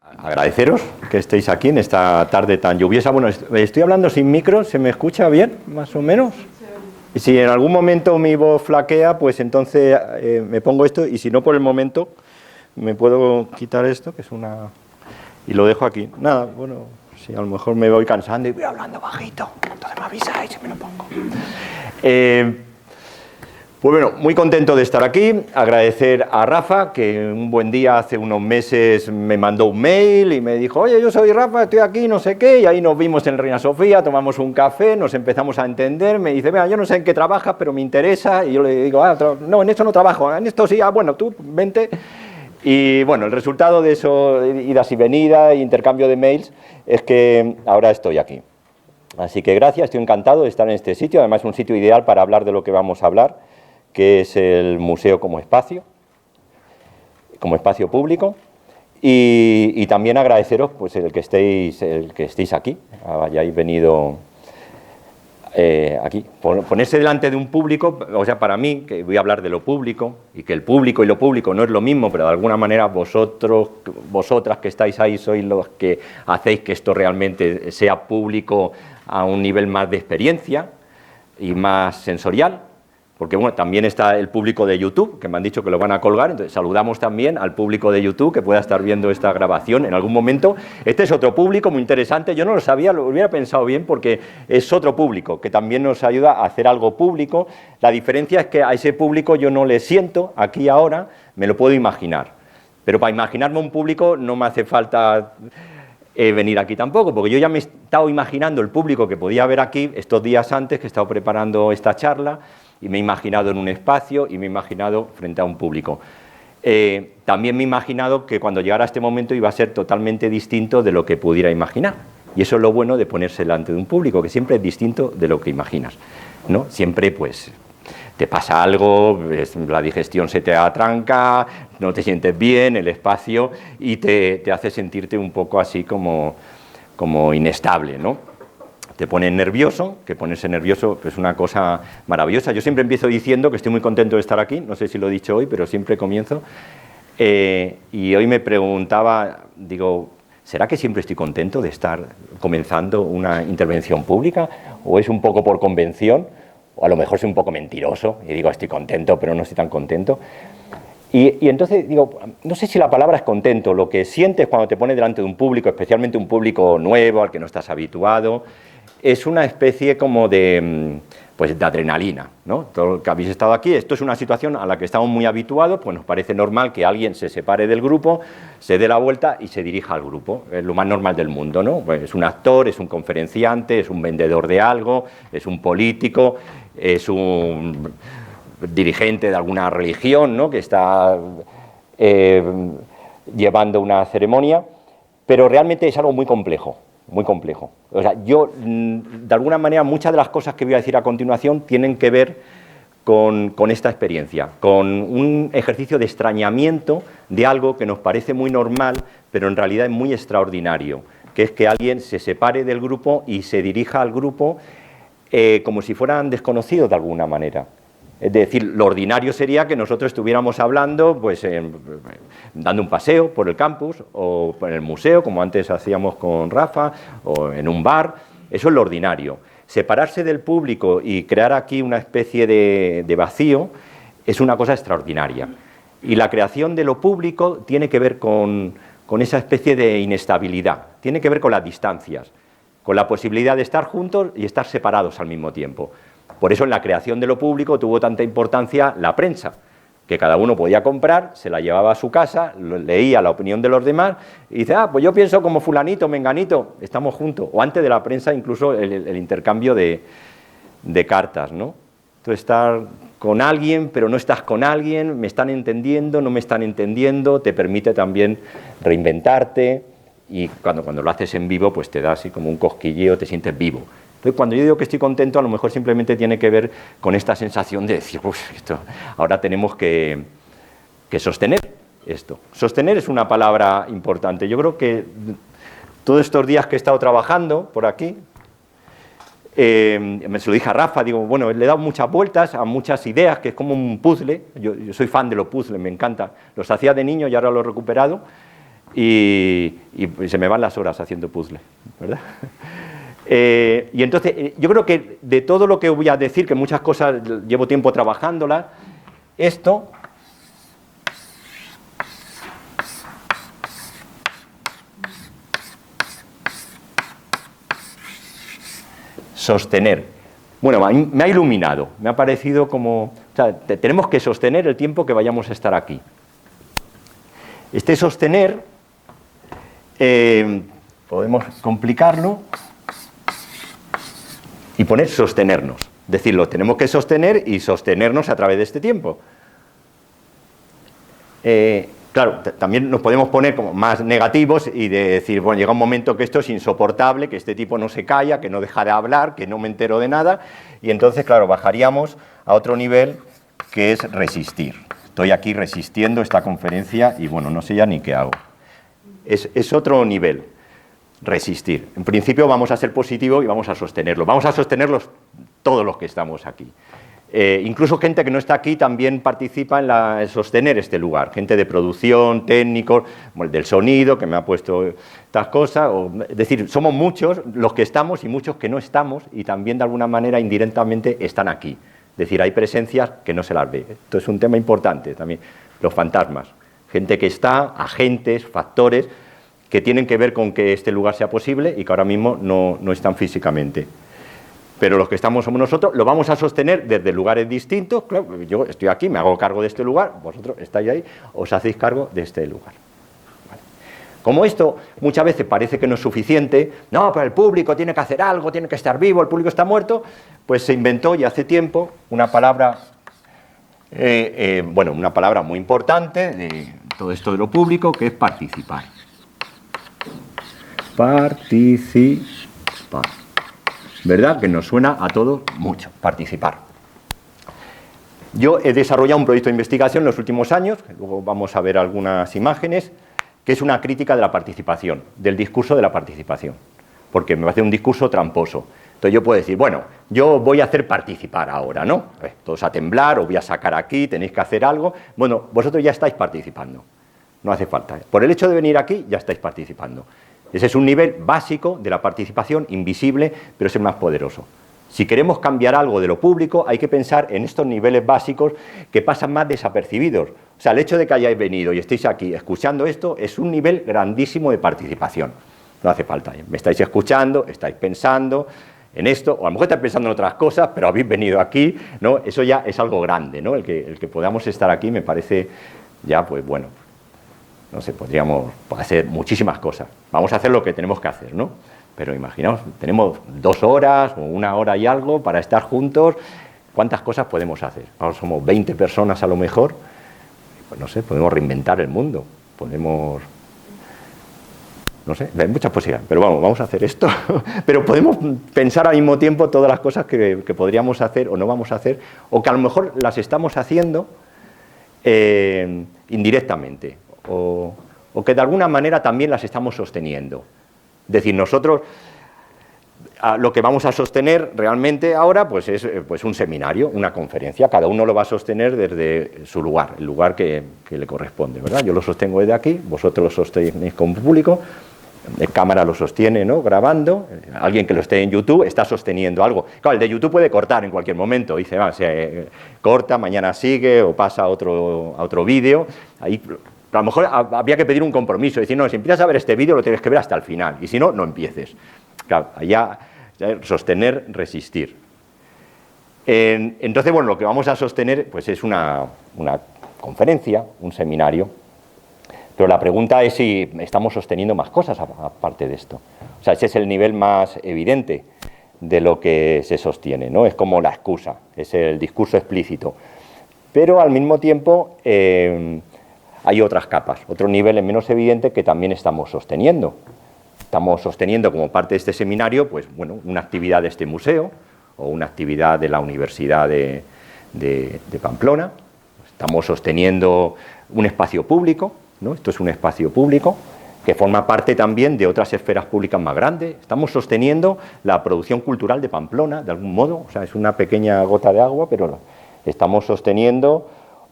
Agradeceros que estéis aquí en esta tarde tan lluviosa. Bueno, estoy hablando sin micro, ¿se me escucha bien, más o menos? Y si en algún momento mi voz flaquea, pues entonces me pongo esto, y si no por el momento me puedo quitar esto, que es una... y lo dejo aquí. Nada, bueno, si a lo mejor me voy cansando y voy hablando bajito, entonces me avisáis y me lo pongo. Pues bueno, muy contento de estar aquí, agradecer a Rafa, que un buen día hace unos meses me mandó un mail y me dijo, oye, yo soy Rafa, estoy aquí, no sé qué, y ahí nos vimos en Reina Sofía, tomamos un café, nos empezamos a entender, me dice, mira, yo no sé en qué trabajas, pero me interesa, y yo le digo, no, en esto no trabajo, en esto sí, bueno, tú, vente. Y bueno, el resultado de eso, idas y venidas, intercambio de mails, es que ahora estoy aquí. Así que gracias, estoy encantado de estar en este sitio, además es un sitio ideal para hablar de lo que vamos a hablar, que es el museo como espacio público, y también agradeceros pues el que estéis aquí, hayáis venido aquí. Ponerse delante de un público, o sea, para mí, que voy a hablar de lo público, y que el público y lo público no es lo mismo, pero de alguna manera vosotras que estáis ahí sois los que hacéis que esto realmente sea público a un nivel más de experiencia y más sensorial. Porque bueno, también está el público de YouTube, que me han dicho que lo van a colgar, entonces saludamos también al público de YouTube que pueda estar viendo esta grabación en algún momento. Este es otro público muy interesante, yo no lo sabía, lo hubiera pensado bien porque es otro público que también nos ayuda a hacer algo público. La diferencia es que a ese público yo no le siento aquí ahora, me lo puedo imaginar. Pero para imaginarme un público no me hace falta venir aquí tampoco, porque yo ya me he estado imaginando el público que podía haber aquí estos días antes que he estado preparando esta charla, y me he imaginado en un espacio y me he imaginado frente a un público. También me he imaginado que cuando llegara este momento iba a ser totalmente distinto de lo que pudiera imaginar. Y eso es lo bueno de ponerse delante de un público, que siempre es distinto de lo que imaginas, ¿no? Siempre pues te pasa algo, la digestión se te atranca, no te sientes bien, el espacio, y te hace sentirte un poco así como inestable, ¿no? Te pone nervioso, que ponerse nervioso es una cosa maravillosa. Yo siempre empiezo diciendo que estoy muy contento de estar aquí, no sé si lo he dicho hoy, pero siempre comienzo. Y hoy me preguntaba, digo, ¿será que siempre estoy contento de estar comenzando una intervención pública? ¿O es un poco por convención? O a lo mejor soy un poco mentiroso y digo, estoy contento, pero no estoy tan contento. Y entonces digo, no sé si la palabra es contento, lo que sientes cuando te pones delante de un público, especialmente un público nuevo al que no estás habituado, es una especie como de adrenalina, ¿no? Todo lo que habéis estado aquí, esto es una situación a la que estamos muy habituados, pues nos parece normal que alguien se separe del grupo, se dé la vuelta y se dirija al grupo, es lo más normal del mundo, ¿no? Pues es un actor, es un conferenciante, es un vendedor de algo, es un político, es un dirigente de alguna religión, ¿no? Que está llevando una ceremonia, pero realmente es algo muy complejo. Muy complejo. O sea, yo, de alguna manera, muchas de las cosas que voy a decir a continuación tienen que ver con esta experiencia, con un ejercicio de extrañamiento de algo que nos parece muy normal, pero en realidad es muy extraordinario, que es que alguien se separe del grupo y se dirija al grupo como si fueran desconocidos de alguna manera. Es decir, lo ordinario sería que nosotros estuviéramos hablando, pues, dando un paseo por el campus o en el museo, como antes hacíamos con Rafa, o en un bar. Eso es lo ordinario. Separarse del público y crear aquí una especie de vacío es una cosa extraordinaria. Y la creación de lo público tiene que ver con esa especie de inestabilidad, tiene que ver con las distancias, con la posibilidad de estar juntos y estar separados al mismo tiempo. Por eso en la creación de lo público tuvo tanta importancia la prensa, que cada uno podía comprar, se la llevaba a su casa, leía la opinión de los demás y dice, pues yo pienso como fulanito, menganito, estamos juntos. O antes de la prensa incluso el intercambio de cartas, ¿no? Tú estar con alguien, pero no estás con alguien, me están entendiendo, no me están entendiendo, te permite también reinventarte y cuando lo haces en vivo pues te da así como un cosquilleo, te sientes vivo. Entonces, cuando yo digo que estoy contento, a lo mejor simplemente tiene que ver con esta sensación de decir, ahora tenemos que sostener esto. Sostener es una palabra importante. Yo creo que todos estos días que he estado trabajando por aquí, me se lo dije a Rafa, digo, bueno, le he dado muchas vueltas a muchas ideas, que es como un puzzle. Yo soy fan de los puzzles, me encanta. Los hacía de niño y ahora los he recuperado. y se me van las horas haciendo puzzles, ¿verdad? Y entonces, yo creo que de todo lo que voy a decir, que muchas cosas llevo tiempo trabajándolas, esto sostener. Bueno, me ha iluminado, me ha parecido como... O sea, tenemos que sostener el tiempo que vayamos a estar aquí. Este sostener, podemos complicarlo y poner sostenernos. Decirlo, tenemos que sostener y sostenernos a través de este tiempo. Claro, también nos podemos poner como más negativos y de decir, bueno, llega un momento que esto es insoportable, que este tipo no se calla, que no deja de hablar, que no me entero de nada, y entonces, claro, bajaríamos a otro nivel que es resistir. Estoy aquí resistiendo esta conferencia y, bueno, no sé ya ni qué hago. Es otro nivel, resistir. En principio vamos a ser positivos y vamos a sostenerlo. Vamos a sostenerlos todos los que estamos aquí. Incluso gente que no está aquí también participa en sostener este lugar, gente de producción, técnicos, del sonido, que me ha puesto estas cosas, es decir, somos muchos los que estamos y muchos que no estamos y también de alguna manera indirectamente están aquí, es decir, hay presencias que no se las ve. Esto es un tema importante también, los fantasmas, gente que está, agentes, factores que tienen que ver con que este lugar sea posible y que ahora mismo no están físicamente. Pero los que estamos somos nosotros, lo vamos a sostener desde lugares distintos. Claro, yo estoy aquí, me hago cargo de este lugar, vosotros estáis ahí, os hacéis cargo de este lugar. Vale. Como esto muchas veces parece que no es suficiente, no, pero el público tiene que hacer algo, tiene que estar vivo, el público está muerto, pues se inventó ya hace tiempo una palabra, bueno, una palabra muy importante de todo esto de lo público, que es participar. Participar. ¿Verdad? Que nos suena a todos mucho, participar. Yo he desarrollado un proyecto de investigación en los últimos años, luego vamos a ver algunas imágenes, que es una crítica de la participación, del discurso de la participación, porque me parece un discurso tramposo. Entonces yo puedo decir, bueno, yo voy a hacer participar ahora, ¿no? Todos a temblar, os voy a sacar aquí, tenéis que hacer algo. Bueno, vosotros ya estáis participando, no hace falta. Por el hecho de venir aquí, ya estáis participando. Ese es un nivel básico de la participación, invisible, pero es el más poderoso. Si queremos cambiar algo de lo público, hay que pensar en estos niveles básicos que pasan más desapercibidos. O sea, el hecho de que hayáis venido y estéis aquí escuchando esto es un nivel grandísimo de participación. No hace falta. Me estáis escuchando, estáis pensando en esto, o a lo mejor estáis pensando en otras cosas, pero habéis venido aquí, ¿no? Eso ya es algo grande, ¿no? El que podamos estar aquí me parece ya, pues bueno, no sé, podríamos hacer muchísimas cosas. Vamos a hacer lo que tenemos que hacer, ¿no? Pero imaginaos, tenemos 2 horas o 1 hora y algo para estar juntos. ¿Cuántas cosas podemos hacer? Ahora somos 20 personas a lo mejor. Pues no sé, podemos reinventar el mundo. Podemos... No sé, hay muchas posibilidades. Pero vamos a hacer esto. Pero podemos pensar al mismo tiempo todas las cosas que podríamos hacer o no vamos a hacer, o que a lo mejor las estamos haciendo indirectamente. O que de alguna manera también las estamos sosteniendo. Es decir, nosotros lo que vamos a sostener realmente ahora pues es pues un seminario, una conferencia. Cada uno lo va a sostener desde su lugar, el lugar que le corresponde, ¿verdad? Yo lo sostengo desde aquí, vosotros lo sostenéis como público, el cámara lo sostiene, ¿no? Grabando, alguien que lo esté en YouTube está sosteniendo algo. Claro, el de YouTube puede cortar en cualquier momento, dice, se corta, mañana sigue o pasa a otro vídeo. Ahí a lo mejor habría que pedir un compromiso, decir, no, si empiezas a ver este vídeo lo tienes que ver hasta el final, y si no, no empieces. Claro, allá sostener, resistir. Entonces, bueno, lo que vamos a sostener pues es una conferencia, un seminario, pero la pregunta es si estamos sosteniendo más cosas aparte de esto. O sea, ese es el nivel más evidente de lo que se sostiene, ¿no? Es como la excusa, es el discurso explícito. Pero al mismo tiempo hay otras capas, otros niveles menos evidentes que también estamos sosteniendo. Estamos sosteniendo como parte de este seminario, pues bueno, una actividad de este museo o una actividad de la Universidad de Pamplona. Estamos sosteniendo un espacio público, ¿no? Esto es un espacio público que forma parte también de otras esferas públicas más grandes. Estamos sosteniendo la producción cultural de Pamplona, de algún modo, o sea, es una pequeña gota de agua, pero estamos sosteniendo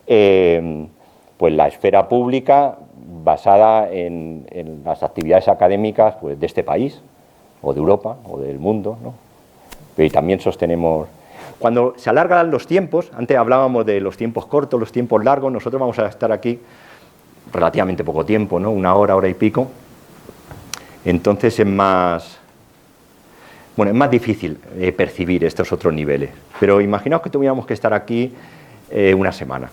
pues la esfera pública basada en las actividades académicas pues, de este país, o de Europa, o del mundo, ¿no? Y también sostenemos... Cuando se alargan los tiempos, antes hablábamos de los tiempos cortos, los tiempos largos, nosotros vamos a estar aquí relativamente poco tiempo, ¿no? Una hora, hora y pico. Entonces es más... Bueno, es más difícil percibir estos otros niveles. Pero imaginaos que tuviéramos que estar aquí una semana.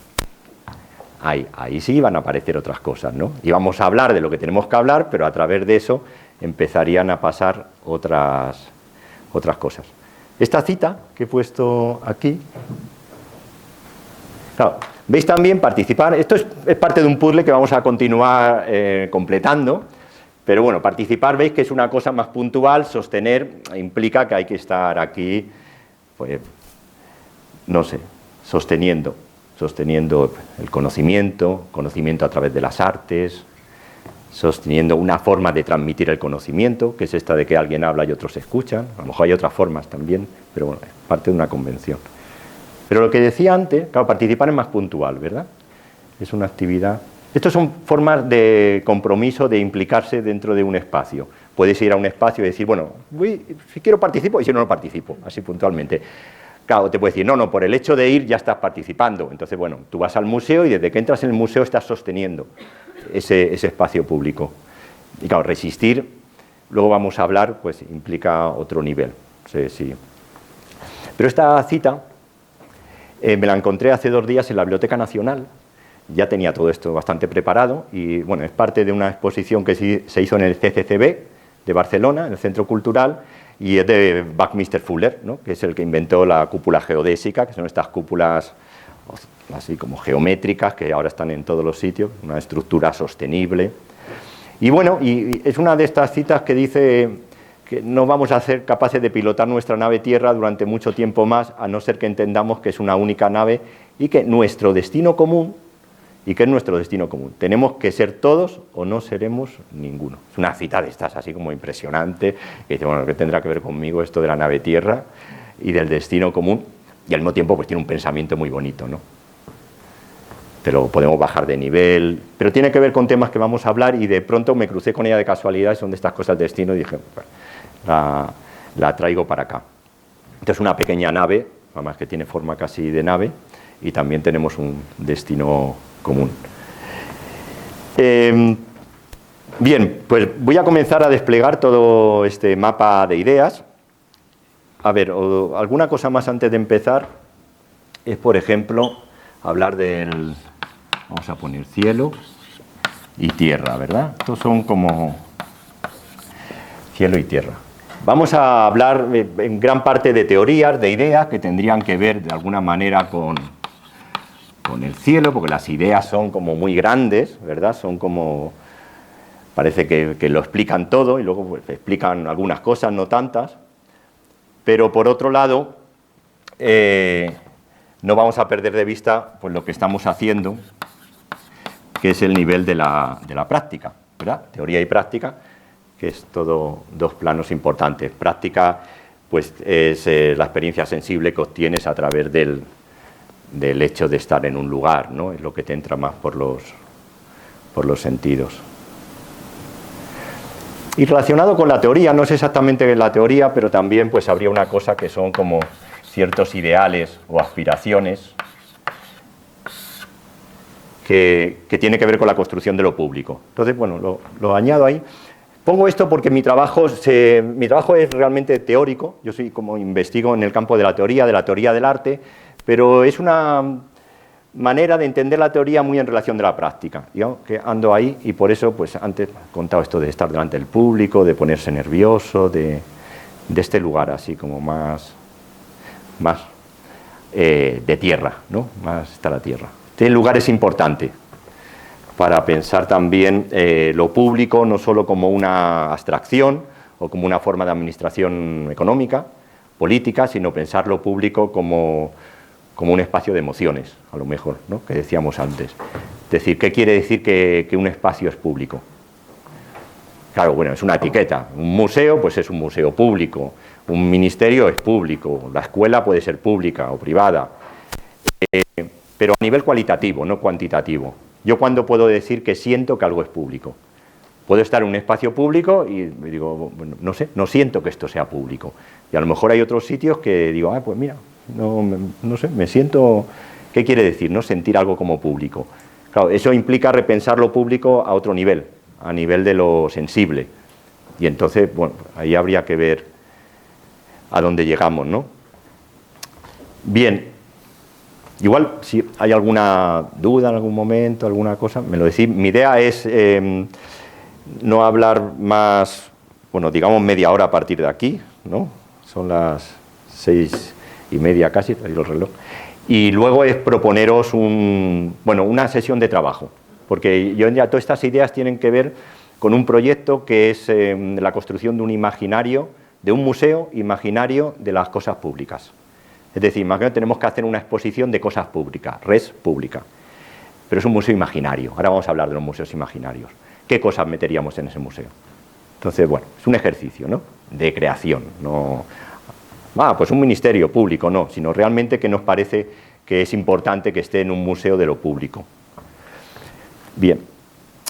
Ahí sí van a aparecer otras cosas, ¿no? Y vamos a hablar de lo que tenemos que hablar, pero a través de eso empezarían a pasar otras cosas. Esta cita que he puesto aquí, claro, veis también participar, esto es parte de un puzzle que vamos a continuar completando, pero bueno, participar veis que es una cosa más puntual, sostener implica que hay que estar aquí, pues, no sé, sosteniendo el conocimiento a través de las artes, sosteniendo una forma de transmitir el conocimiento, que es esta de que alguien habla y otros escuchan. A lo mejor hay otras formas también, pero bueno, es parte de una convención. Pero lo que decía antes, claro, participar es más puntual, ¿verdad? Es una actividad... Estas son formas de compromiso, de implicarse dentro de un espacio. Puedes ir a un espacio y decir, bueno, si quiero participo y si no, no participo, así puntualmente. Claro, te puedes decir, no, por el hecho de ir ya estás participando. Entonces, bueno, tú vas al museo y desde que entras en el museo estás sosteniendo ese espacio público. Y claro, resistir, luego vamos a hablar, pues implica otro nivel. Sí. Pero esta cita me la encontré hace 2 días en la Biblioteca Nacional. Ya tenía todo esto bastante preparado y, bueno, es parte de una exposición que se hizo en el CCCB de Barcelona, en el Centro Cultural, y es de Buckminster Fuller, ¿no? Que es el que inventó la cúpula geodésica, que son estas cúpulas así como geométricas que ahora están en todos los sitios, una estructura sostenible. Y bueno, y es una de estas citas que dice que no vamos a ser capaces de pilotar nuestra nave Tierra durante mucho tiempo más, a no ser que entendamos que es una única nave y que nuestro destino común, tenemos que ser todos o no seremos ninguno. Es una cita de estas así como impresionante, que dice, bueno, ¿qué tendrá que ver conmigo esto de la nave Tierra y del destino común? Y al mismo tiempo pues tiene un pensamiento muy bonito, ¿no? Pero podemos bajar de nivel, pero tiene que ver con temas que vamos a hablar y de pronto me crucé con ella de casualidad, son de estas cosas del destino y dije, bueno, la traigo para acá. Entonces una pequeña nave, además que tiene forma casi de nave, y también tenemos un destino común. Bien, pues voy a comenzar a desplegar todo este mapa de ideas. A ver, alguna cosa más antes de empezar es, por ejemplo, hablar del... Vamos a poner cielo y tierra, ¿verdad? Estos son como cielo y tierra. Vamos a hablar en gran parte de teorías, de ideas que tendrían que ver de alguna manera con el cielo, porque las ideas son como muy grandes, ¿verdad? Son como... Parece que lo explican todo y luego pues, explican algunas cosas, no tantas. Pero por otro lado, no vamos a perder de vista pues, lo que estamos haciendo, que es el nivel de la práctica, ¿verdad? Teoría y práctica, que es todo 2 planos importantes. Práctica pues, es la experiencia sensible que obtienes a través del hecho de estar en un lugar, ¿no? Es lo que te entra más por los sentidos. Y relacionado con la teoría, no es exactamente la teoría, pero también pues habría una cosa que son como ciertos ideales o aspiraciones que tiene que ver con la construcción de lo público. Entonces, bueno, lo añado ahí. Pongo esto porque mi trabajo es realmente teórico. Yo soy como investigo en el campo de la teoría del arte, pero es una manera de entender la teoría muy en relación de la práctica. Yo que ando ahí y por eso, pues antes he contado esto de estar delante del público, de ponerse nervioso, de este lugar así como más de tierra, ¿no? Más está la tierra. Este lugar es importante para pensar también lo público, no solo como una abstracción o como una forma de administración económica, política, sino pensar lo público como un espacio de emociones, a lo mejor, ¿no? Que decíamos antes. Es decir, ¿qué quiere decir que un espacio es público? Claro, bueno, es una etiqueta. Un museo, pues es un museo público. Un ministerio es público. La escuela puede ser pública o privada. Pero a nivel cualitativo, no cuantitativo. Yo cuando puedo decir que siento que algo es público. Puedo estar en un espacio público y digo, bueno, no sé, no siento que esto sea público. Y a lo mejor hay otros sitios que digo, pues mira, no sé, me siento... ¿Qué quiere decir, no? Sentir algo como público. Claro, eso implica repensar lo público a otro nivel, a nivel de lo sensible. Y entonces, bueno, ahí habría que ver a dónde llegamos, ¿no? Bien, igual si hay alguna duda en algún momento, alguna cosa, me lo decís. Mi idea es no hablar más, bueno, digamos media hora a partir de aquí, ¿no? Son las 6:30 casi, traigo el reloj. Y luego es proponeros una sesión de trabajo, porque ya todas estas ideas tienen que ver con un proyecto que es la construcción de un imaginario, de un museo imaginario de las cosas públicas. Es decir, imagínate, tenemos que hacer una exposición de cosas públicas, res pública, pero es un museo imaginario. Ahora vamos a hablar de los museos imaginarios. ¿Qué cosas meteríamos en ese museo? Entonces, bueno, es un ejercicio, ¿no?, de creación, no... pues un ministerio público, no, sino realmente que nos parece que es importante que esté en un museo de lo público. Bien,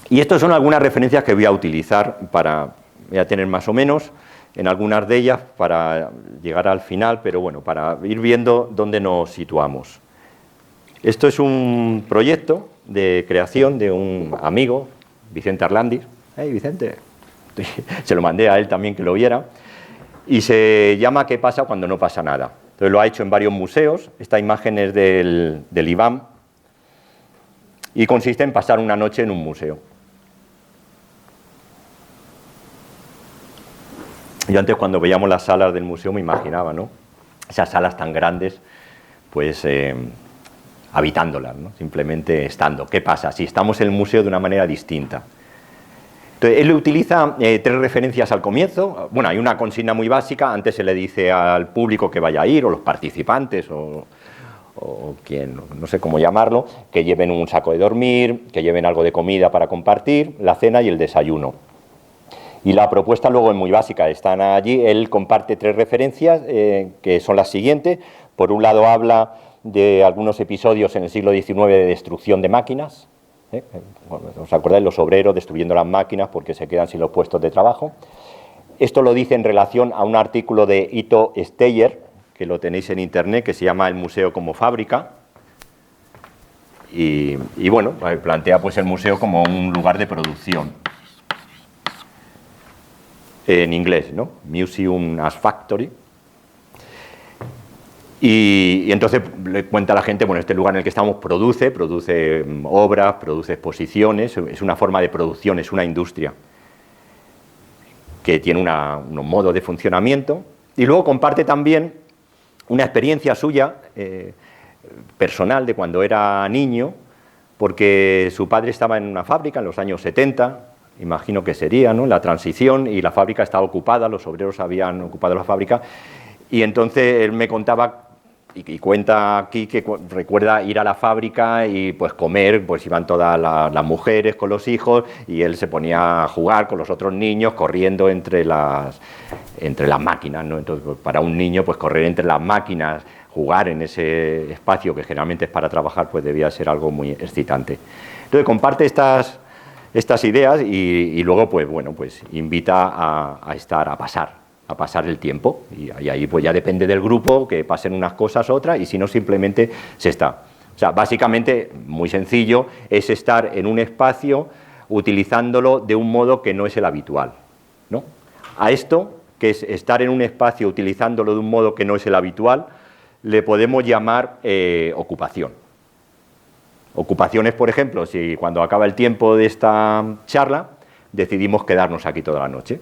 y estas son algunas referencias que voy a utilizar voy a tener más o menos en algunas de ellas para llegar al final, pero bueno, para ir viendo dónde nos situamos. Esto es un proyecto de creación de un amigo, Vicente Arlandis. ¡Hey, Vicente! Se lo mandé a él también que lo viera. Y se llama ¿Qué pasa cuando no pasa nada? Entonces lo ha hecho en varios museos. Esta imagen es del IBAM y consiste en pasar una noche en un museo. Yo antes, cuando veíamos las salas del museo, me imaginaba, ¿no?, esas salas tan grandes, pues habitándolas, ¿no?, simplemente estando. ¿Qué pasa si estamos en el museo de una manera distinta? Entonces, él utiliza 3 referencias al comienzo. Bueno, hay una consigna muy básica. Antes se le dice al público que vaya a ir, o los participantes, o quien, no sé cómo llamarlo, que lleven un saco de dormir, que lleven algo de comida para compartir, la cena y el desayuno. Y la propuesta luego es muy básica. Están allí, él comparte 3 referencias, que son las siguientes. Por un lado, habla de algunos episodios en el siglo XIX de destrucción de máquinas. ¿Os acordáis? Los obreros destruyendo las máquinas porque se quedan sin los puestos de trabajo. Esto lo dice en relación a un artículo de Ito Steyer, que lo tenéis en internet, que se llama El museo como fábrica. Y bueno, plantea pues el museo como un lugar de producción. En inglés, ¿no? Museum as Factory. Y entonces le cuenta a la gente, bueno, este lugar en el que estamos produce obras, produce exposiciones, es una forma de producción, es una industria que tiene un modo de funcionamiento. Y luego comparte también una experiencia suya, personal, de cuando era niño, porque su padre estaba en una fábrica en los años 70, imagino que sería, ¿no?, la transición, y la fábrica estaba ocupada, los obreros habían ocupado la fábrica, y entonces él me contaba y cuenta aquí que recuerda ir a la fábrica y pues comer, pues iban todas las mujeres con los hijos y él se ponía a jugar con los otros niños corriendo entre las máquinas, ¿no? Entonces, pues, para un niño, pues correr entre las máquinas, jugar en ese espacio que generalmente es para trabajar, pues debía ser algo muy excitante. Entonces comparte estas ideas y luego, pues bueno, pues invita a pasar el tiempo, y ahí pues ya depende del grupo que pasen unas cosas, otras, y si no, simplemente se está. O sea, básicamente, muy sencillo, es estar en un espacio utilizándolo de un modo que no es el habitual, ¿no? A esto, que es estar en un espacio utilizándolo de un modo que no es el habitual, le podemos llamar ocupación. Ocupaciones, por ejemplo, si cuando acaba el tiempo de esta charla decidimos quedarnos aquí toda la noche.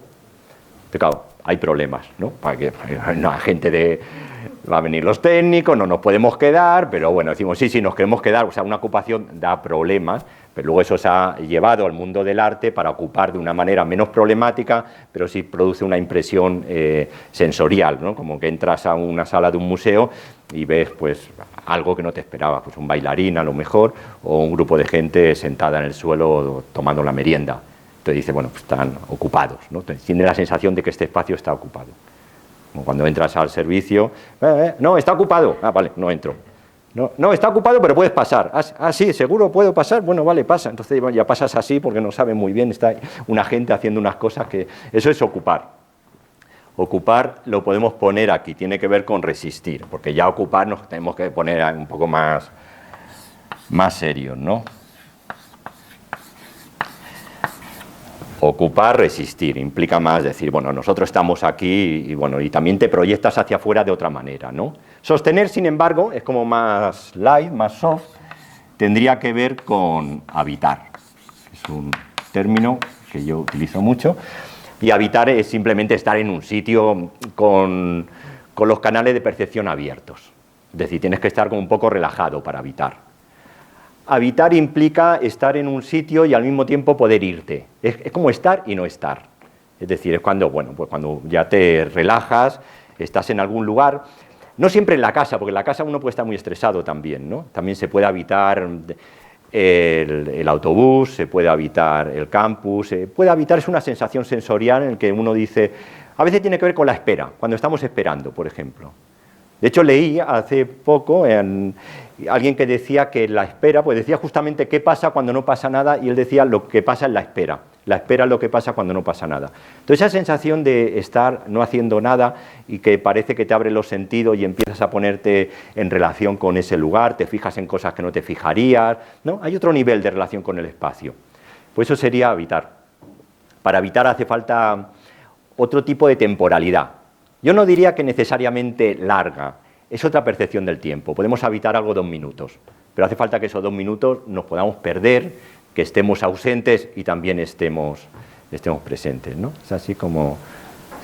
Pero claro, hay problemas, ¿no? Para que la gente va a venir los técnicos, no nos podemos quedar, pero bueno, decimos sí, nos queremos quedar. O sea, una ocupación da problemas, pero luego eso se ha llevado al mundo del arte para ocupar de una manera menos problemática, pero sí produce una impresión sensorial, ¿no? Como que entras a una sala de un museo y ves pues algo que no te esperabas, pues un bailarín a lo mejor, o un grupo de gente sentada en el suelo tomando la merienda. Entonces dice, bueno, pues están ocupados, ¿no? Tiene la sensación de que este espacio está ocupado. Como cuando entras al servicio, no, está ocupado, vale, no entro. No, no, está ocupado, pero puedes pasar. Ah, sí, seguro puedo pasar. Bueno, vale, pasa. Entonces ya pasas así porque no sabe muy bien. Está una gente haciendo unas cosas que... Eso es ocupar. Ocupar lo podemos poner aquí. Tiene que ver con resistir. Porque ya ocupar nos tenemos que poner un poco más serios, ¿no? Ocupar, resistir, implica más decir, bueno, nosotros estamos aquí y, bueno, y también te proyectas hacia afuera de otra manera, ¿no? Sostener, sin embargo, es como más light, más soft, tendría que ver con habitar. Es un término que yo utilizo mucho. Y habitar es simplemente estar en un sitio con los canales de percepción abiertos. Es decir, tienes que estar como un poco relajado para habitar. Habitar implica estar en un sitio y al mismo tiempo poder irte. Es como estar y no estar. Es decir, es cuando, bueno, pues cuando ya te relajas, estás en algún lugar. No siempre en la casa, porque en la casa uno puede estar muy estresado también, ¿no? También se puede habitar el autobús, se puede habitar el campus, se puede habitar, es una sensación sensorial en la que uno dice, a veces tiene que ver con la espera, cuando estamos esperando, por ejemplo. De hecho, leí hace poco alguien que decía que la espera, pues decía justamente qué pasa cuando no pasa nada, y él decía lo que pasa en la espera. La espera es lo que pasa cuando no pasa nada. Entonces, esa sensación de estar no haciendo nada y que parece que te abre los sentidos y empiezas a ponerte en relación con ese lugar, te fijas en cosas que no te fijarías, ¿no? Hay otro nivel de relación con el espacio. Pues eso sería habitar. Para habitar hace falta otro tipo de temporalidad. Yo no diría que necesariamente larga, es otra percepción del tiempo. Podemos habitar algo 2 minutos, pero hace falta que esos 2 minutos nos podamos perder, que estemos ausentes y también estemos presentes, ¿no? Es así como,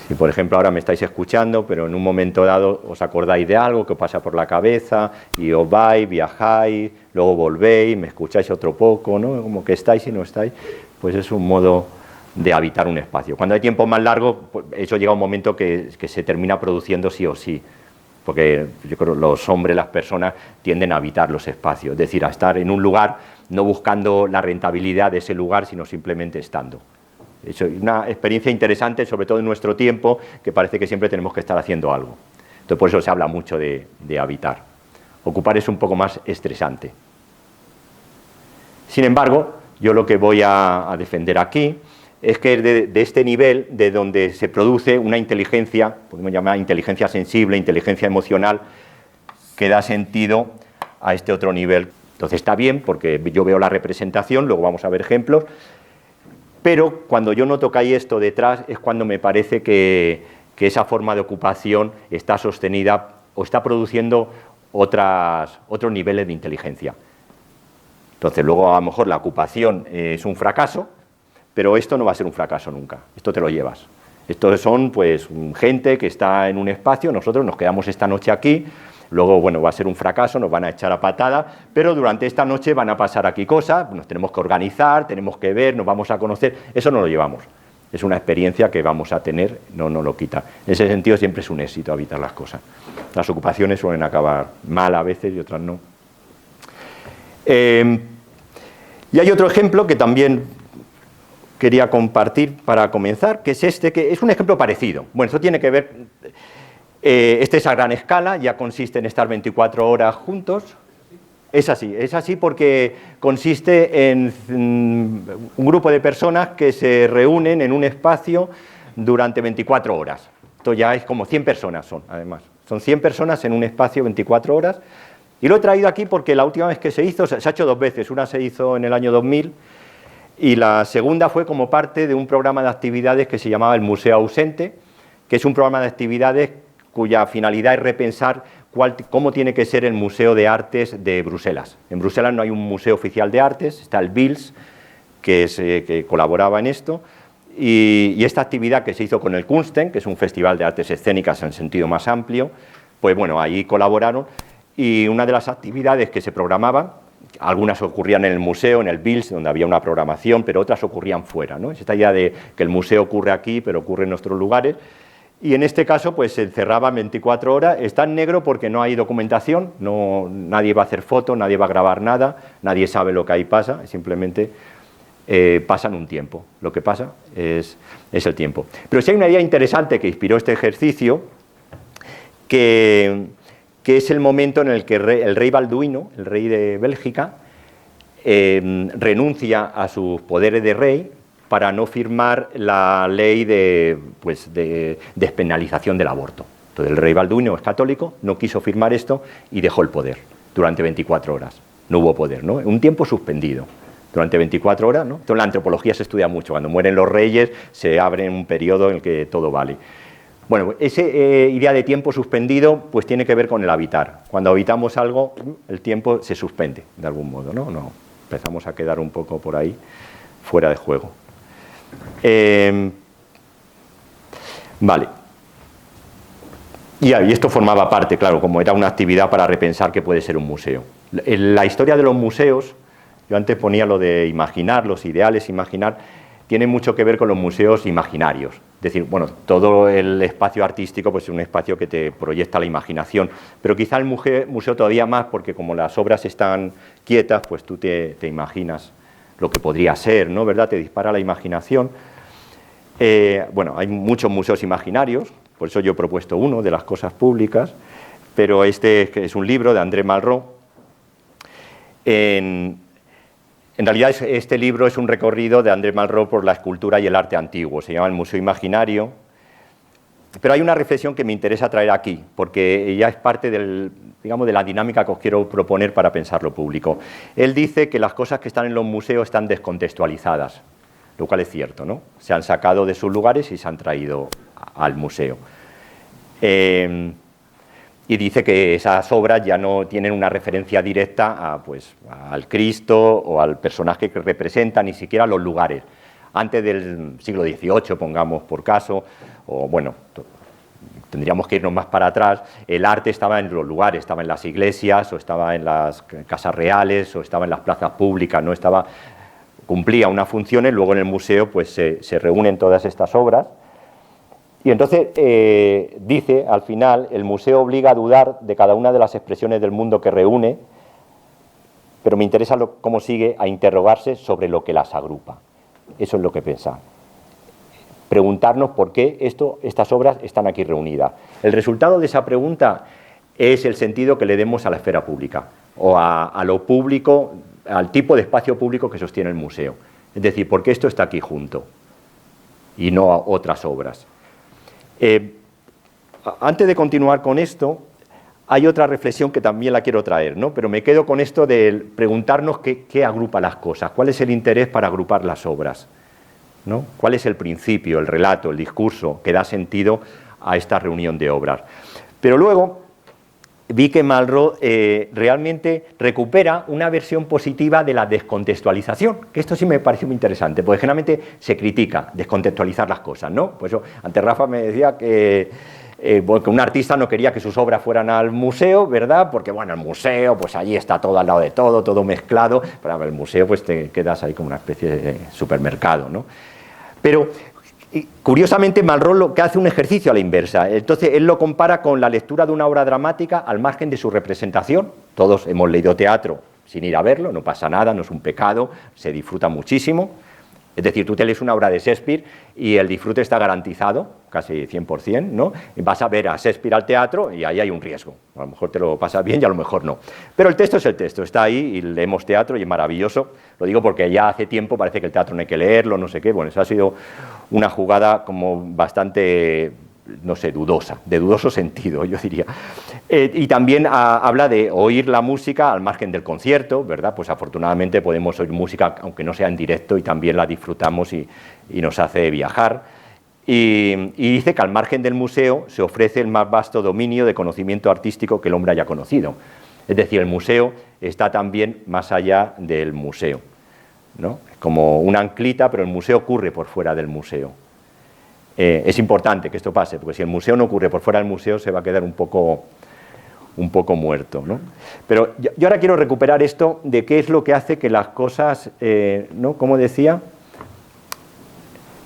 si por ejemplo ahora me estáis escuchando, pero en un momento dado os acordáis de algo que os pasa por la cabeza y os vais, viajáis, luego volvéis, me escucháis otro poco, ¿no? Como que estáis y no estáis, pues es un modo de habitar un espacio. Cuando hay tiempo más largo, pues eso llega a un momento que se termina produciendo sí o sí, porque yo creo que los hombres, las personas, tienden a habitar los espacios, es decir, a estar en un lugar, no buscando la rentabilidad de ese lugar, sino simplemente estando. Eso es una experiencia interesante, sobre todo en nuestro tiempo, que parece que siempre tenemos que estar haciendo algo. Entonces, por eso se habla mucho de habitar. Ocupar es un poco más estresante. Sin embargo, yo lo que voy a defender aquí es que de este nivel, de donde se produce una inteligencia, podemos llamar inteligencia sensible, inteligencia emocional, que da sentido a este otro nivel. Entonces está bien, porque yo veo la representación, luego vamos a ver ejemplos, pero cuando yo noto que hay esto detrás es cuando me parece que esa forma de ocupación está sostenida o está produciendo otros niveles de inteligencia. Entonces luego a lo mejor la ocupación es un fracaso, pero esto no va a ser un fracaso nunca, esto te lo llevas. Estos son pues gente que está en un espacio, nosotros nos quedamos esta noche aquí, luego bueno, va a ser un fracaso, nos van a echar a patada, pero durante esta noche van a pasar aquí cosas, nos tenemos que organizar, tenemos que ver, nos vamos a conocer, eso no lo llevamos. Es una experiencia que vamos a tener, no nos lo quita. En ese sentido siempre es un éxito habitar las cosas. Las ocupaciones suelen acabar mal a veces y otras no. Y hay otro ejemplo que también quería compartir para comenzar, que es este, que es un ejemplo parecido. Bueno, esto tiene que ver, este es a gran escala, ya consiste en estar 24 horas juntos. Es así porque consiste en un grupo de personas que se reúnen en un espacio durante 24 horas. Esto ya es como 100 personas son, además. Son 100 personas en un espacio 24 horas. Y lo he traído aquí porque la última vez que se hizo, se ha hecho 2 veces. Una se hizo en el año 2000 y la segunda fue como parte de un programa de actividades que se llamaba el Museo Ausente, que es un programa de actividades cuya finalidad es repensar cómo tiene que ser el Museo de Artes de Bruselas. En Bruselas no hay un museo oficial de artes, está el BILS, que colaboraba en esto, y esta actividad que se hizo con el Kunsten, que es un festival de artes escénicas en sentido más amplio, pues bueno, ahí colaboraron, y una de las actividades que se programaban, algunas ocurrían en el museo, en el BILS, donde había una programación, pero otras ocurrían fuera, ¿no? Es esta idea de que el museo ocurre aquí, pero ocurre en nuestros lugares. Y en este caso, pues se encerraba 24 horas. Está en negro porque no hay documentación, nadie va a hacer fotos, nadie va a grabar nada, nadie sabe lo que ahí pasa, simplemente pasan un tiempo. Lo que pasa es el tiempo. Pero sí hay una idea interesante que inspiró este ejercicio, que que es el momento en el que el rey Balduino, el rey de Bélgica, renuncia a sus poderes de rey para no firmar la ley de despenalización del aborto. Entonces el rey Balduino es católico, no quiso firmar esto y dejó el poder durante 24 horas. No hubo poder, ¿no? Un tiempo suspendido. Durante 24 horas, ¿no? Entonces, en la antropología se estudia mucho. Cuando mueren los reyes, se abre un periodo en el que todo vale. Bueno, esa idea de tiempo suspendido, pues tiene que ver con el habitar. Cuando habitamos algo, el tiempo se suspende, de algún modo, ¿no? Empezamos a quedar un poco por ahí, fuera de juego. Vale. Y esto formaba parte, claro, como era una actividad para repensar qué puede ser un museo. En la historia de los museos, yo antes ponía lo de imaginar, los ideales, imaginar, tiene mucho que ver con los museos imaginarios. Es decir, bueno, todo el espacio artístico pues es un espacio que te proyecta la imaginación, pero quizá el museo todavía más, porque como las obras están quietas, pues tú te imaginas lo que podría ser, ¿no? ¿Verdad? Te dispara la imaginación. Bueno, hay muchos museos imaginarios, por eso yo he propuesto uno de las cosas públicas, pero este es un libro de André Malraux. En realidad este libro es un recorrido de André Malraux por la escultura y el arte antiguo, se llama El Museo Imaginario, pero hay una reflexión que me interesa traer aquí, porque ya es parte digamos, de la dinámica que os quiero proponer para pensar lo público. Él dice que las cosas que están en los museos están descontextualizadas, lo cual es cierto, ¿no? Se han sacado de sus lugares y se han traído al museo. Y dice que esas obras ya no tienen una referencia directa al Cristo o al personaje que representa, ni siquiera a los lugares. Antes del siglo XVIII, pongamos por caso, o bueno, tendríamos que irnos más para atrás, el arte estaba en los lugares, estaba en las iglesias, o estaba en las casas reales, o estaba en las plazas públicas, no estaba, cumplía unas funciones, luego en el museo pues se reúnen todas estas obras. Y entonces dice, al final, el museo obliga a dudar de cada una de las expresiones del mundo que reúne, pero me interesa cómo sigue, a interrogarse sobre lo que las agrupa. Eso es lo que piensa. Preguntarnos por qué estas obras están aquí reunidas. El resultado de esa pregunta es el sentido que le demos a la esfera pública, o a lo público, al tipo de espacio público que sostiene el museo. Es decir, ¿por qué esto está aquí junto y no a otras obras? Antes de continuar con esto, hay otra reflexión que también la quiero traer, ¿no? Pero me quedo con esto de preguntarnos qué agrupa las cosas, cuál es el interés para agrupar las obras, ¿no? ¿Cuál es el principio, el relato, el discurso que da sentido a esta reunión de obras? Pero luego vi que Malraux realmente recupera una versión positiva de la descontextualización, que esto sí me pareció muy interesante, porque generalmente se critica descontextualizar las cosas, ¿no? Por eso, antes Rafa me decía que un artista no quería que sus obras fueran al museo, ¿verdad? Porque, bueno, el museo, pues allí está todo al lado de todo mezclado, pero el museo pues te quedas ahí como una especie de supermercado, ¿no? Pero curiosamente, Malraux lo que hace un ejercicio a la inversa. Entonces, él lo compara con la lectura de una obra dramática al margen de su representación. Todos hemos leído teatro sin ir a verlo, no pasa nada, no es un pecado, se disfruta muchísimo. Es decir, tú te lees una obra de Shakespeare y el disfrute está garantizado, casi 100%, ¿no? Vas a ver a Shakespeare al teatro y ahí hay un riesgo. A lo mejor te lo pasas bien y a lo mejor no. Pero el texto es el texto, está ahí y leemos teatro y es maravilloso. Lo digo porque ya hace tiempo parece que el teatro no hay que leerlo, no sé qué. Bueno, eso ha sido una jugada como bastante, no sé, dudosa, de dudoso sentido, yo diría. Y también habla de oír la música al margen del concierto, ¿verdad? Pues afortunadamente podemos oír música, aunque no sea en directo, y también la disfrutamos y nos hace viajar. Y dice que al margen del museo se ofrece el más vasto dominio de conocimiento artístico que el hombre haya conocido. Es decir, el museo está también más allá del museo, ¿no? Es como una anclita, pero el museo ocurre por fuera del museo. Es importante que esto pase, porque si el museo no ocurre por fuera del museo se va a quedar un poco muerto, ¿no? Pero yo ahora quiero recuperar esto de qué es lo que hace que las cosas, ¿no? Como decía,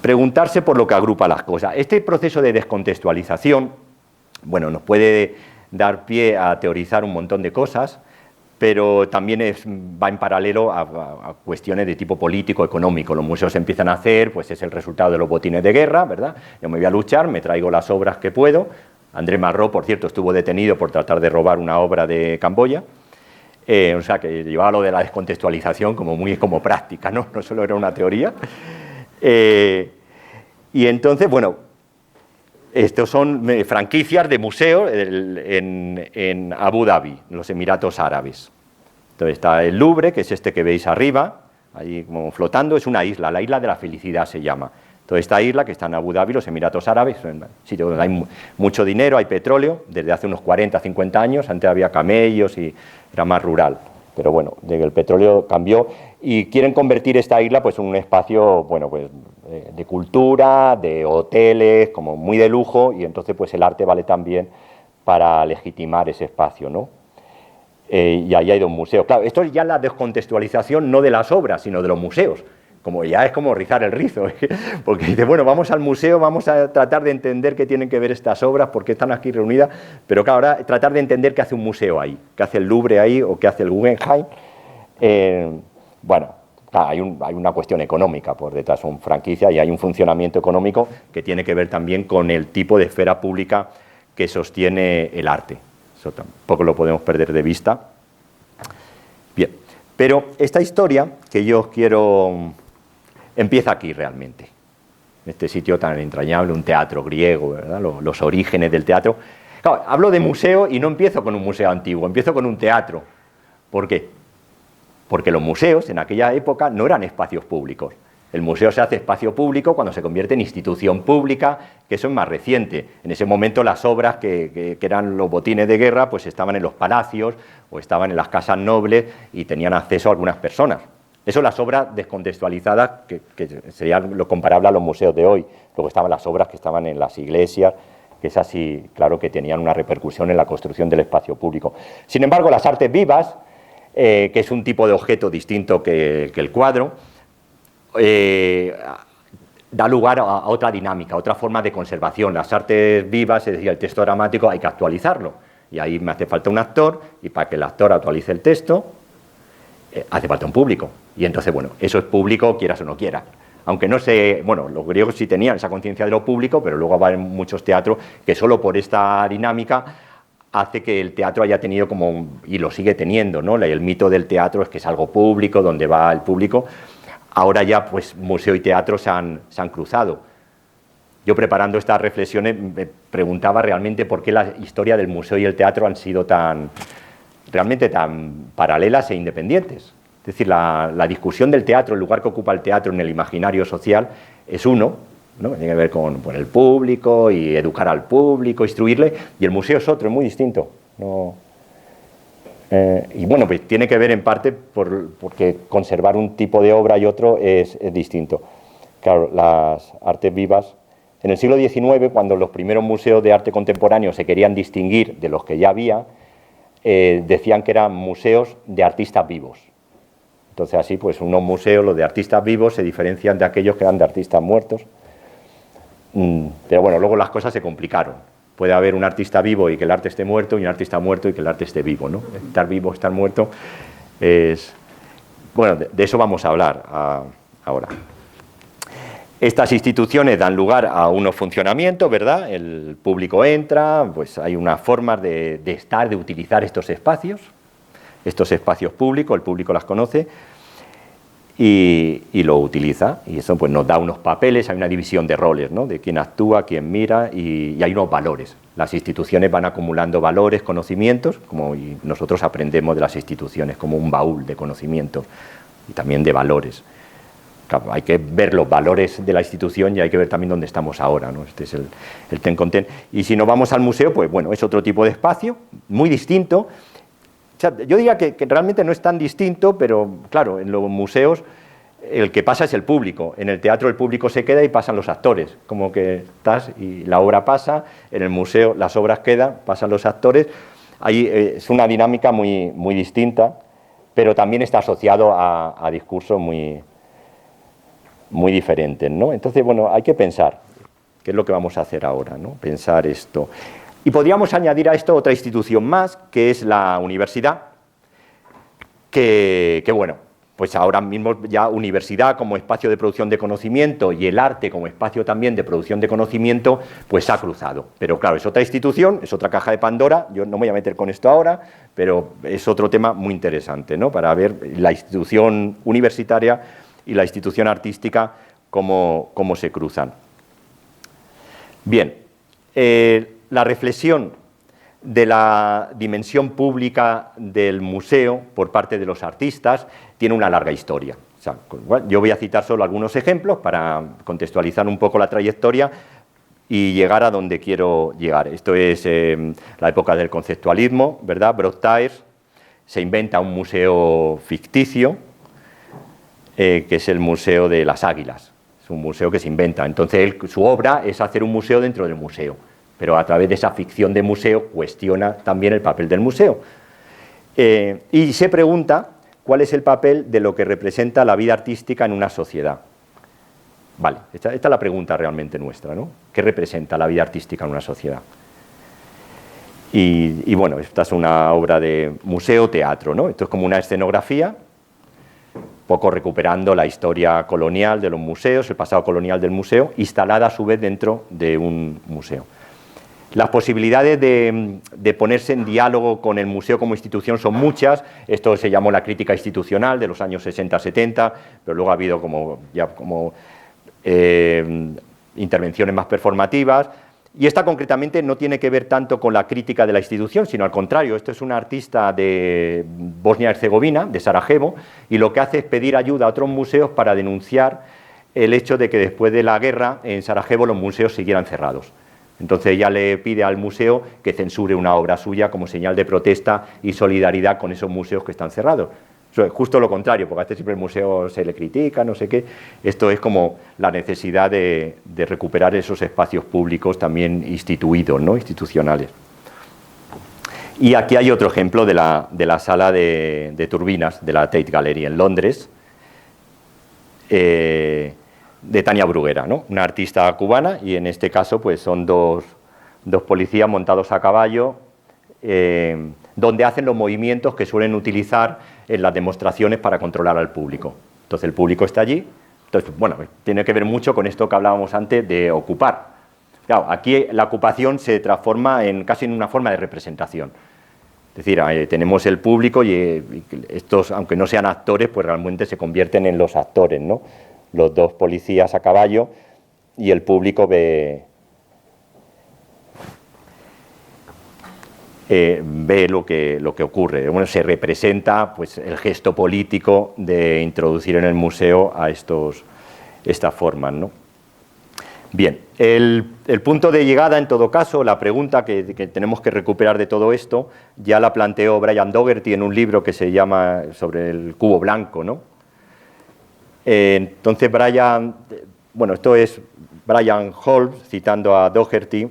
preguntarse por lo que agrupa las cosas. Este proceso de descontextualización, bueno, nos puede dar pie a teorizar un montón de cosas, pero también va en paralelo a cuestiones de tipo político, económico. Los museos empiezan a hacer, pues es el resultado de los botines de guerra, ¿verdad? Yo me voy a luchar, me traigo las obras que puedo, André Malraux, por cierto, estuvo detenido por tratar de robar una obra de Camboya. O sea, que llevaba lo de la descontextualización como práctica, ¿no? No solo era una teoría. Y entonces, bueno, estos son franquicias de museos en Abu Dhabi, en los Emiratos Árabes. Entonces está el Louvre, que es este que veis arriba, ahí como flotando, es una isla, la isla de la felicidad se llama. Toda esta isla que está en Abu Dhabi, los Emiratos Árabes, es un sitio donde hay mucho dinero, hay petróleo, desde hace unos 40, 50 años, antes había camellos y era más rural, pero bueno, el petróleo cambió y quieren convertir esta isla pues en un espacio, bueno, pues de cultura, de hoteles, como muy de lujo, y entonces pues el arte vale también para legitimar ese espacio, ¿no? Y ahí hay dos museos. Claro, esto es ya la descontextualización no de las obras, sino de los museos. Como ya es como rizar el rizo, porque dice, bueno, vamos al museo, vamos a tratar de entender qué tienen que ver estas obras, por qué están aquí reunidas, pero claro, ahora tratar de entender qué hace un museo ahí, qué hace el Louvre ahí o qué hace el Guggenheim. Bueno, claro, hay una cuestión económica por detrás, son franquicias y hay un funcionamiento económico que tiene que ver también con el tipo de esfera pública que sostiene el arte. Eso tampoco lo podemos perder de vista. Bien, pero esta historia que yo os quiero empieza aquí realmente, en este sitio tan entrañable, un teatro griego, ¿verdad? Los orígenes del teatro. Claro, hablo de museo y no empiezo con un museo antiguo, empiezo con un teatro. ¿Por qué? Porque los museos en aquella época no eran espacios públicos. El museo se hace espacio público cuando se convierte en institución pública, que eso es más reciente. En ese momento las obras que eran los botines de guerra pues estaban en los palacios o estaban en las casas nobles y tenían acceso a algunas personas. Eso las obras descontextualizadas, que serían lo comparable a los museos de hoy. Luego estaban las obras que estaban en las iglesias, que esas sí, claro, que tenían una repercusión en la construcción del espacio público. Sin embargo, las artes vivas, que es un tipo de objeto distinto que el cuadro, da lugar a otra dinámica, a otra forma de conservación. Las artes vivas, es decir, el texto dramático, hay que actualizarlo. Y ahí me hace falta un actor, y para que el actor actualice el texto, hace falta un público. Y entonces, bueno, eso es público, quieras o no quieras. Aunque no sé, bueno, los griegos sí tenían esa conciencia de lo público, pero luego va en muchos teatros que solo por esta dinámica hace que el teatro haya tenido como, y lo sigue teniendo, ¿no? El mito del teatro es que es algo público, donde va el público. Ahora ya, pues, museo y teatro se han cruzado. Yo, preparando estas reflexiones, me preguntaba realmente por qué la historia del museo y el teatro han sido realmente tan paralelas e independientes. Es decir, la discusión del teatro, el lugar que ocupa el teatro en el imaginario social, es uno, ¿no? Tiene que ver con el público y educar al público, instruirle, y el museo es otro, es muy distinto. ¿No? Y bueno, pues tiene que ver en parte porque conservar un tipo de obra y otro es distinto. Claro, las artes vivas, en el siglo XIX, cuando los primeros museos de arte contemporáneo se querían distinguir de los que ya había, decían que eran museos de artistas vivos. Entonces así, pues unos museos, los de artistas vivos, se diferencian de aquellos que eran de artistas muertos. Pero bueno, luego las cosas se complicaron. Puede haber un artista vivo y que el arte esté muerto, y un artista muerto y que el arte esté vivo, ¿no? Estar vivo, estar muerto es... Bueno, de eso vamos a hablar ahora. Estas instituciones dan lugar a unos funcionamientos, ¿verdad? El público entra, pues hay unas formas de estar, de utilizar estos espacios públicos, el público las conoce y lo utiliza, y eso pues nos da unos papeles, hay una división de roles, ¿no? De quién actúa, quién mira, y hay unos valores. Las instituciones van acumulando valores, conocimientos, y nosotros aprendemos de las instituciones como un baúl de conocimientos y también de valores. Claro, hay que ver los valores de la institución y hay que ver también dónde estamos ahora, ¿no? Este es el ten con ten. Y si nos vamos al museo, pues bueno, es otro tipo de espacio, muy distinto. O sea, yo diría que realmente no es tan distinto, pero claro, en los museos el que pasa es el público. En el teatro el público se queda y pasan los actores. Como que estás y la obra pasa, en el museo las obras quedan, pasan los actores. Ahí es una dinámica muy, muy distinta, pero también está asociado a discursos muy diferentes, ¿no? Entonces, bueno, hay que pensar qué es lo que vamos a hacer ahora, ¿no? Pensar esto. Y podríamos añadir a esto otra institución más, que es la universidad, que bueno, pues ahora mismo ya universidad como espacio de producción de conocimiento y el arte como espacio también de producción de conocimiento, pues se ha cruzado. Pero claro, es otra institución, es otra caja de Pandora, yo no me voy a meter con esto ahora, pero es otro tema muy interesante, ¿no?, para ver la institución universitaria y la institución artística cómo se cruzan. Bien, la reflexión de la dimensión pública del museo por parte de los artistas tiene una larga historia. O sea, yo voy a citar solo algunos ejemplos para contextualizar un poco la trayectoria y llegar a donde quiero llegar. Esto es la época del conceptualismo, ¿verdad? Broad-Tires se inventa un museo ficticio, que es el Museo de las Águilas. Es un museo que se inventa. Entonces, su obra es hacer un museo dentro del museo, pero a través de esa ficción de museo cuestiona también el papel del museo. Y se pregunta cuál es el papel de lo que representa la vida artística en una sociedad. Vale, esta es la pregunta realmente nuestra, ¿no? ¿Qué representa la vida artística en una sociedad? Y bueno, esta es una obra de museo-teatro, ¿no? Esto es como una escenografía, poco recuperando la historia colonial de los museos, el pasado colonial del museo, instalada a su vez dentro de un museo. Las posibilidades de ponerse en diálogo con el museo como institución son muchas. Esto se llamó la crítica institucional de los años 60-70, pero luego ha habido intervenciones más performativas. Y esta concretamente no tiene que ver tanto con la crítica de la institución, sino al contrario. Esto es una artista de Bosnia-Herzegovina, de Sarajevo, y lo que hace es pedir ayuda a otros museos para denunciar el hecho de que después de la guerra en Sarajevo los museos siguieran cerrados. Entonces ella le pide al museo que censure una obra suya como señal de protesta y solidaridad con esos museos que están cerrados. Eso es justo lo contrario, porque a veces siempre el museo se le critica, no sé qué. Esto es como la necesidad de recuperar esos espacios públicos también instituidos, ¿no?, institucionales. Y aquí hay otro ejemplo de la sala de turbinas de la Tate Gallery en Londres, de Tania Bruguera, ¿no?, una artista cubana, y en este caso pues son dos policías montados a caballo, donde hacen los movimientos que suelen utilizar en las demostraciones para controlar al público. Entonces el público está allí. Entonces, bueno, tiene que ver mucho con esto que hablábamos antes de ocupar. Claro, aquí la ocupación se transforma casi en una forma de representación. Es decir, tenemos el público y estos, aunque no sean actores, pues realmente se convierten en los actores, ¿no? Los dos policías a caballo y el público ve lo que ocurre. Bueno, se representa pues el gesto político de introducir en el museo a estas formas, ¿no? Bien, el punto de llegada, en todo caso, la pregunta que tenemos que recuperar de todo esto, ya la planteó Brian Dougherty en un libro que se llama sobre el cubo blanco, ¿no? Entonces esto es Brian Holmes citando a Dougherty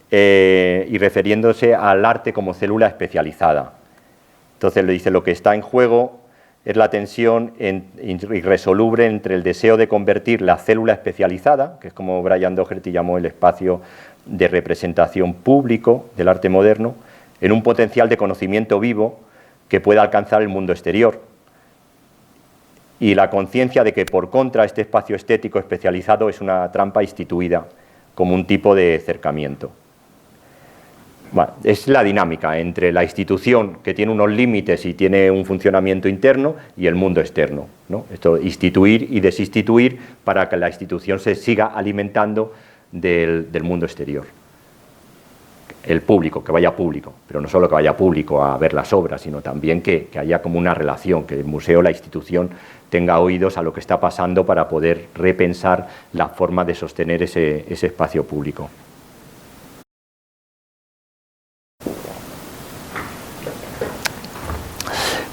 y refiriéndose al arte como célula especializada. Entonces le dice: lo que está en juego es la tensión irresoluble entre el deseo de convertir la célula especializada, que es como Brian Dougherty llamó el espacio de representación público del arte moderno, en un potencial de conocimiento vivo que pueda alcanzar el mundo exterior, y la conciencia de que, por contra, este espacio estético especializado es una trampa instituida como un tipo de acercamiento. Bueno, es la dinámica entre la institución, que tiene unos límites y tiene un funcionamiento interno, y el mundo externo, ¿no? Esto, instituir y desinstituir para que la institución se siga alimentando del mundo exterior. El público, que vaya público, pero no solo que vaya público a ver las obras, sino también que haya como una relación, que el museo, la institución, tenga oídos a lo que está pasando para poder repensar la forma de sostener ese espacio público.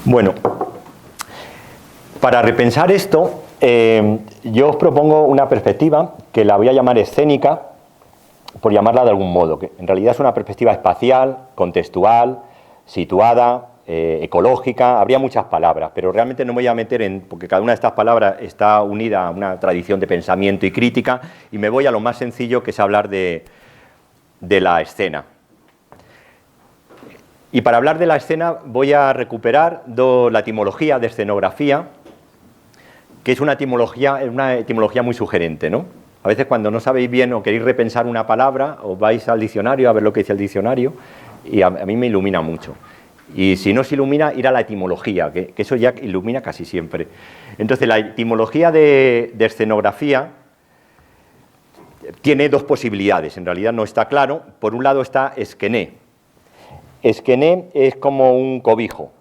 Bueno, para repensar esto, yo os propongo una perspectiva que la voy a llamar escénica, por llamarla de algún modo, que en realidad es una perspectiva espacial, contextual, situada, ecológica. Habría muchas palabras, pero realmente no me voy a meter porque cada una de estas palabras está unida a una tradición de pensamiento y crítica, y me voy a lo más sencillo, que es hablar de la escena. Y para hablar de la escena voy a recuperar la etimología de escenografía, que es una etimología muy sugerente, ¿no? A veces cuando no sabéis bien o queréis repensar una palabra, os vais al diccionario a ver lo que dice el diccionario, y a mí me ilumina mucho. Y si no se ilumina, ir a la etimología, que eso ya ilumina casi siempre. Entonces, la etimología de escenografía tiene dos posibilidades, en realidad no está claro. Por un lado está esquené. Esquené es como un cobijo,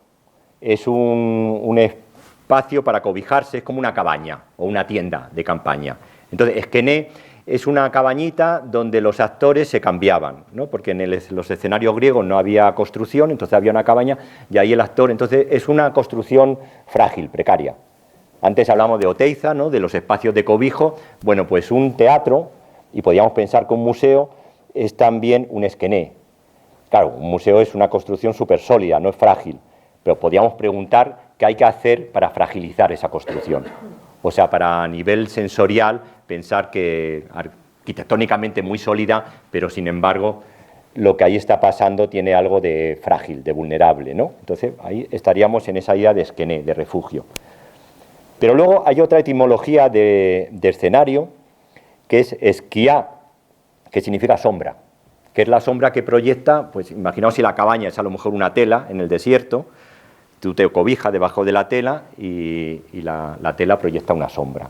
es un espacio para cobijarse, es como una cabaña o una tienda de campaña. Entonces, esquené es una cabañita donde los actores se cambiaban, ¿no? Porque en los escenarios griegos no había construcción, entonces había una cabaña y ahí el actor, entonces es una construcción frágil, precaria. Antes hablamos de Oteiza, ¿no? De los espacios de cobijo. Bueno, pues un teatro, y podríamos pensar que un museo es también un esquené. Claro, un museo es una construcción súper sólida, no es frágil, pero podríamos preguntar qué hay que hacer para fragilizar esa construcción. O sea, para a nivel sensorial, pensar que arquitectónicamente muy sólida, pero sin embargo lo que ahí está pasando tiene algo de frágil, de vulnerable, ¿no? Entonces ahí estaríamos en esa idea de esquené, de refugio. Pero luego hay otra etimología de escenario, que es esquiá, que significa sombra, que es la sombra que proyecta, pues imaginaos si la cabaña es a lo mejor una tela en el desierto, tú te cobijas debajo de la tela y la tela proyecta una sombra.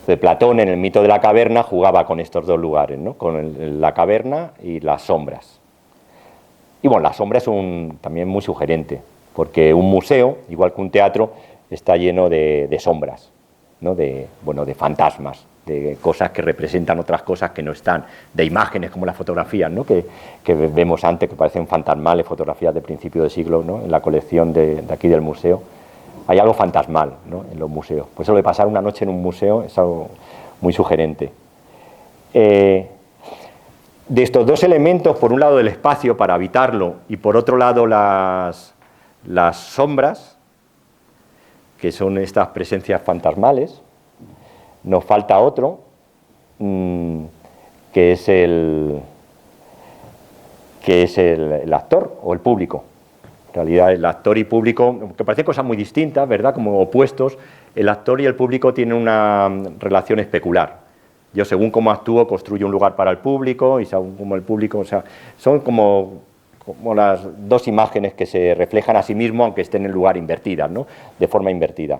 De Platón, en el mito de la caverna, jugaba con estos dos lugares, ¿no? Con la caverna y las sombras. Y bueno, la sombra es también muy sugerente, porque un museo, igual que un teatro, está lleno de sombras, ¿no? De fantasmas, de cosas que representan otras cosas que no están, de imágenes como las fotografías, ¿no? que vemos antes, que parecen fantasmales, fotografías de principio de siglo, ¿no? En la colección de aquí del museo. Hay algo fantasmal, ¿no? En los museos. Por eso lo de pasar una noche en un museo es algo muy sugerente. De estos dos elementos, por un lado el espacio para habitarlo y por otro lado las sombras, que son estas presencias fantasmales, nos falta otro, que es el actor o el público. En realidad, el actor y público, que parecen cosas muy distintas, ¿verdad?, como opuestos, el actor y el público tienen una relación especular. Yo, según cómo actúo, construyo un lugar para el público, y según cómo el público, o sea, son como las dos imágenes que se reflejan a sí mismos, aunque estén en lugar invertidas, ¿no?, de forma invertida.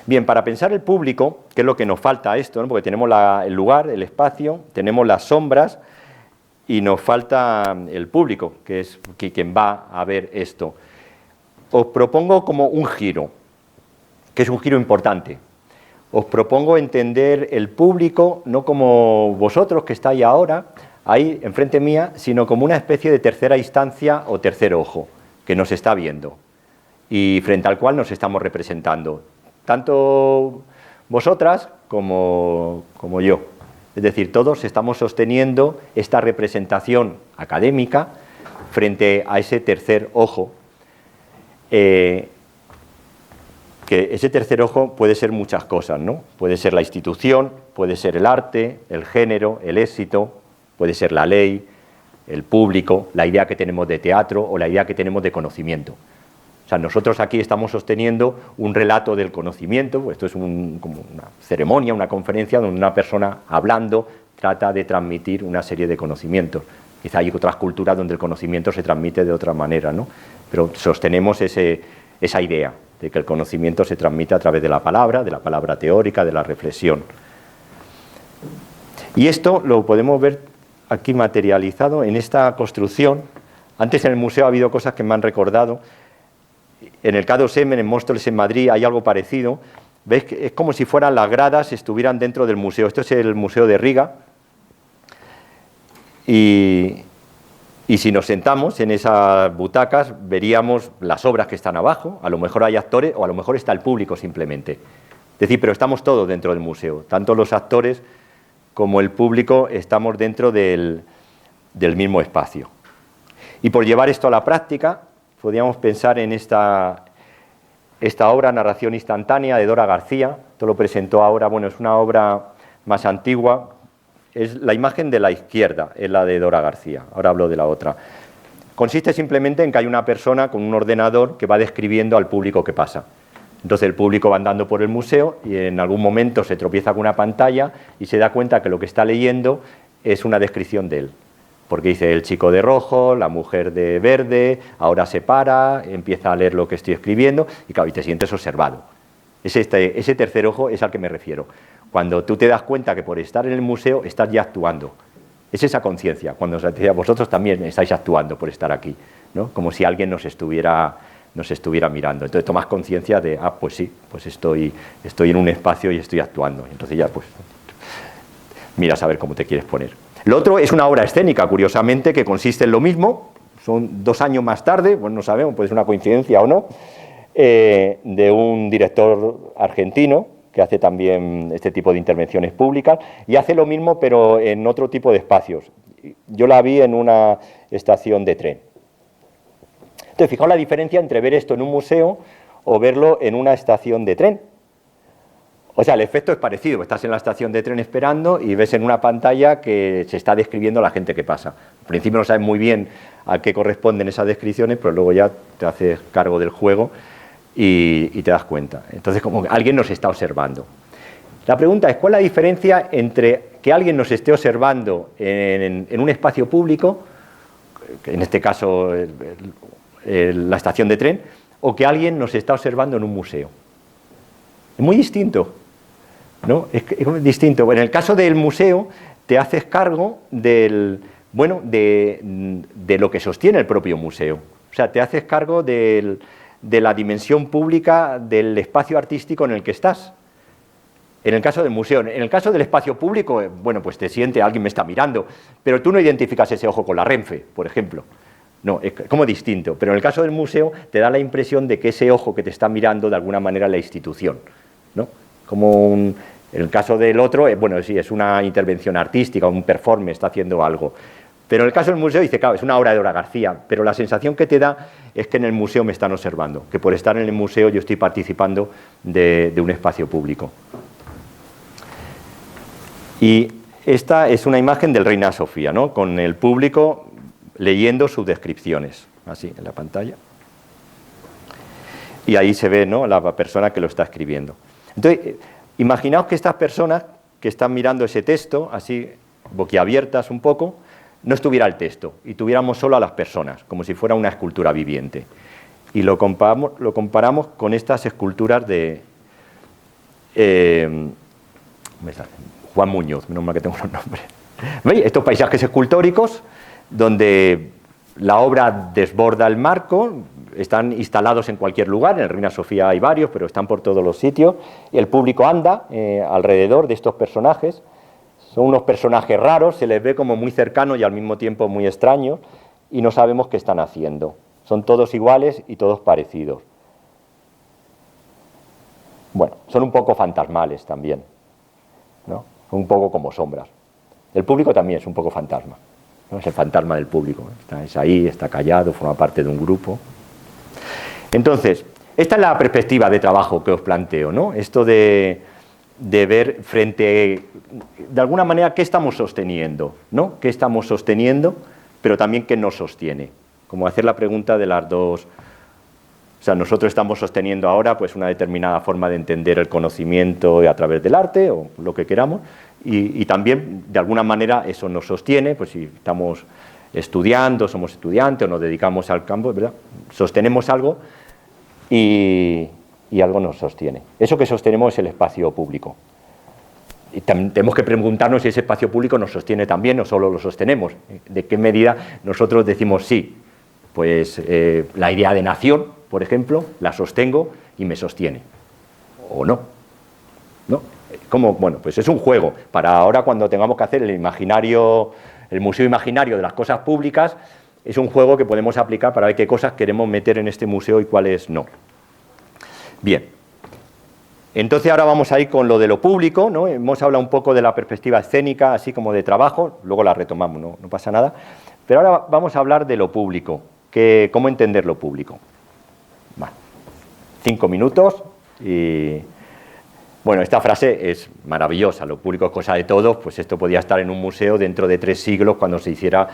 Bien, para pensar el público, que es lo que nos falta a esto, ¿no?, porque tenemos el lugar, el espacio, tenemos las sombras y nos falta el público, que es quien va a ver esto. Os propongo como un giro, que es un giro importante. Os propongo entender el público no como vosotros que estáis ahora, ahí enfrente mía, sino como una especie de tercera instancia o tercer ojo que nos está viendo y frente al cual nos estamos representando, tanto vosotras como yo. Es decir, todos estamos sosteniendo esta representación académica frente a ese tercer ojo, que ese tercer ojo puede ser muchas cosas, ¿no? Puede ser la institución, puede ser el arte, el género, el éxito, puede ser la ley, el público, la idea que tenemos de teatro o la idea que tenemos de conocimiento. O sea, nosotros aquí estamos sosteniendo un relato del conocimiento, pues esto es como una ceremonia, una conferencia donde una persona hablando trata de transmitir una serie de conocimientos. Quizá hay otras culturas donde el conocimiento se transmite de otra manera, ¿no? Pero sostenemos esa idea de que el conocimiento se transmite a través de la palabra teórica, de la reflexión. Y esto lo podemos ver aquí materializado en esta construcción. Antes en el museo ha habido cosas que me han recordado. En el K2M, en Móstoles, en Madrid, hay algo parecido. ¿Veis? Que es como si fueran las gradas, estuvieran dentro del museo. Esto es el Museo de Riga. Y si nos sentamos en esas butacas, veríamos las obras que están abajo. A lo mejor hay actores o a lo mejor está el público simplemente. Es decir, pero estamos todos dentro del museo. Tanto los actores como el público estamos dentro del mismo espacio. Y por llevar esto a la práctica, podríamos pensar en esta obra, Narración instantánea, de Dora García. Esto lo presentó ahora, bueno, es una obra más antigua. Es la imagen de la izquierda, es la de Dora García. Ahora hablo de la otra. Consiste simplemente en que hay una persona con un ordenador que va describiendo al público que pasa. Entonces el público va andando por el museo y en algún momento se tropieza con una pantalla y se da cuenta que lo que está leyendo es una descripción de él. Porque dice el chico de rojo, la mujer de verde, ahora se para, empieza a leer lo que estoy escribiendo y claro, y te sientes observado. Ese tercer ojo es al que me refiero. Cuando tú te das cuenta que por estar en el museo estás ya actuando. Es esa conciencia, cuando vosotros también estáis actuando por estar aquí, ¿no? Como si alguien nos estuviera mirando. Entonces tomas conciencia de, pues sí, pues estoy en un espacio y estoy actuando. Entonces ya pues miras a ver cómo te quieres poner. Lo otro es una obra escénica, curiosamente, que consiste en lo mismo, son 2 años más tarde, bueno, no sabemos, puede ser una coincidencia o no, de un director argentino que hace también este tipo de intervenciones públicas y hace lo mismo pero en otro tipo de espacios. Yo la vi en una estación de tren. Entonces, fijaos la diferencia entre ver esto en un museo o verlo en una estación de tren. O sea, el efecto es parecido, estás en la estación de tren esperando y ves en una pantalla que se está describiendo a la gente que pasa. Al principio no sabes muy bien a qué corresponden esas descripciones, pero luego ya te haces cargo del juego y te das cuenta. Entonces, como que alguien nos está observando. La pregunta es, ¿cuál es la diferencia entre que alguien nos esté observando en un espacio público, en este caso la estación de tren, o que alguien nos está observando en un museo? Es muy distinto, ¿no? Es distinto. Bueno, en el caso del museo te haces cargo de lo que sostiene el propio museo. O sea, te haces cargo de la dimensión pública del espacio artístico en el que estás. En el caso del museo. En el caso del espacio público, bueno, pues te siente, alguien me está mirando, pero tú no identificas ese ojo con la Renfe, por ejemplo. No, es como distinto. Pero en el caso del museo te da la impresión de que ese ojo que te está mirando de alguna manera es la institución, ¿no? En el caso del otro, bueno, sí, es una intervención artística, un performance, está haciendo algo. Pero en el caso del museo dice, claro, es una obra de Dora García, pero la sensación que te da es que en el museo me están observando, que por estar en el museo yo estoy participando de un espacio público. Y esta es una imagen del Reina Sofía, ¿no? Con el público leyendo sus descripciones, así en la pantalla. Y ahí se ve, ¿no?, la persona que lo está escribiendo. Entonces, imaginaos que estas personas que están mirando ese texto, así boquiabiertas un poco, no estuviera el texto y tuviéramos solo a las personas, como si fuera una escultura viviente. Y lo comparamos con estas esculturas de Juan Muñoz, menos mal que tengo los nombres. ¿Veis? Estos paisajes escultóricos donde la obra desborda el marco, están instalados en cualquier lugar, en el Reina Sofía hay varios, pero están por todos los sitios, y el público anda alrededor de estos personajes. Son unos personajes raros, se les ve como muy cercanos y al mismo tiempo muy extraños, y no sabemos qué están haciendo. Son todos iguales y todos parecidos. Bueno, son un poco fantasmales también, ¿no? Un poco como sombras. El público también es un poco fantasma, ¿no? Es el fantasma del público, ¿no? Está ahí, está callado, forma parte de un grupo. Entonces, esta es la perspectiva de trabajo que os planteo, ¿no? Esto de ver frente, de alguna manera, qué estamos sosteniendo, ¿no? ¿Qué estamos sosteniendo, pero también qué nos sostiene? Como hacer la pregunta de las dos. O sea, nosotros estamos sosteniendo ahora pues una determinada forma de entender el conocimiento a través del arte o lo que queramos, y también, de alguna manera, eso nos sostiene, pues si estamos estudiando, somos estudiantes o nos dedicamos al campo, ¿verdad? Sostenemos algo y algo nos sostiene. Eso que sostenemos es el espacio público. Y tenemos que preguntarnos si ese espacio público nos sostiene también o solo lo sostenemos. ¿De qué medida nosotros decimos sí? Pues la idea de nación, por ejemplo, la sostengo y me sostiene. ¿O no? ¿No? ¿Cómo? Bueno, pues es un juego. Para ahora, cuando tengamos que hacer el museo imaginario de las cosas públicas, es un juego que podemos aplicar para ver qué cosas queremos meter en este museo y cuáles no. Bien. Entonces ahora vamos a ir con lo de lo público, ¿no? Hemos hablado un poco de la perspectiva escénica, así como de trabajo, luego la retomamos, no pasa nada. Pero ahora vamos a hablar de lo público, cómo entender lo público. Bueno, 5 minutos y... Bueno, esta frase es maravillosa, lo público es cosa de todos, pues esto podía estar en un museo dentro de 3 siglos cuando se hiciera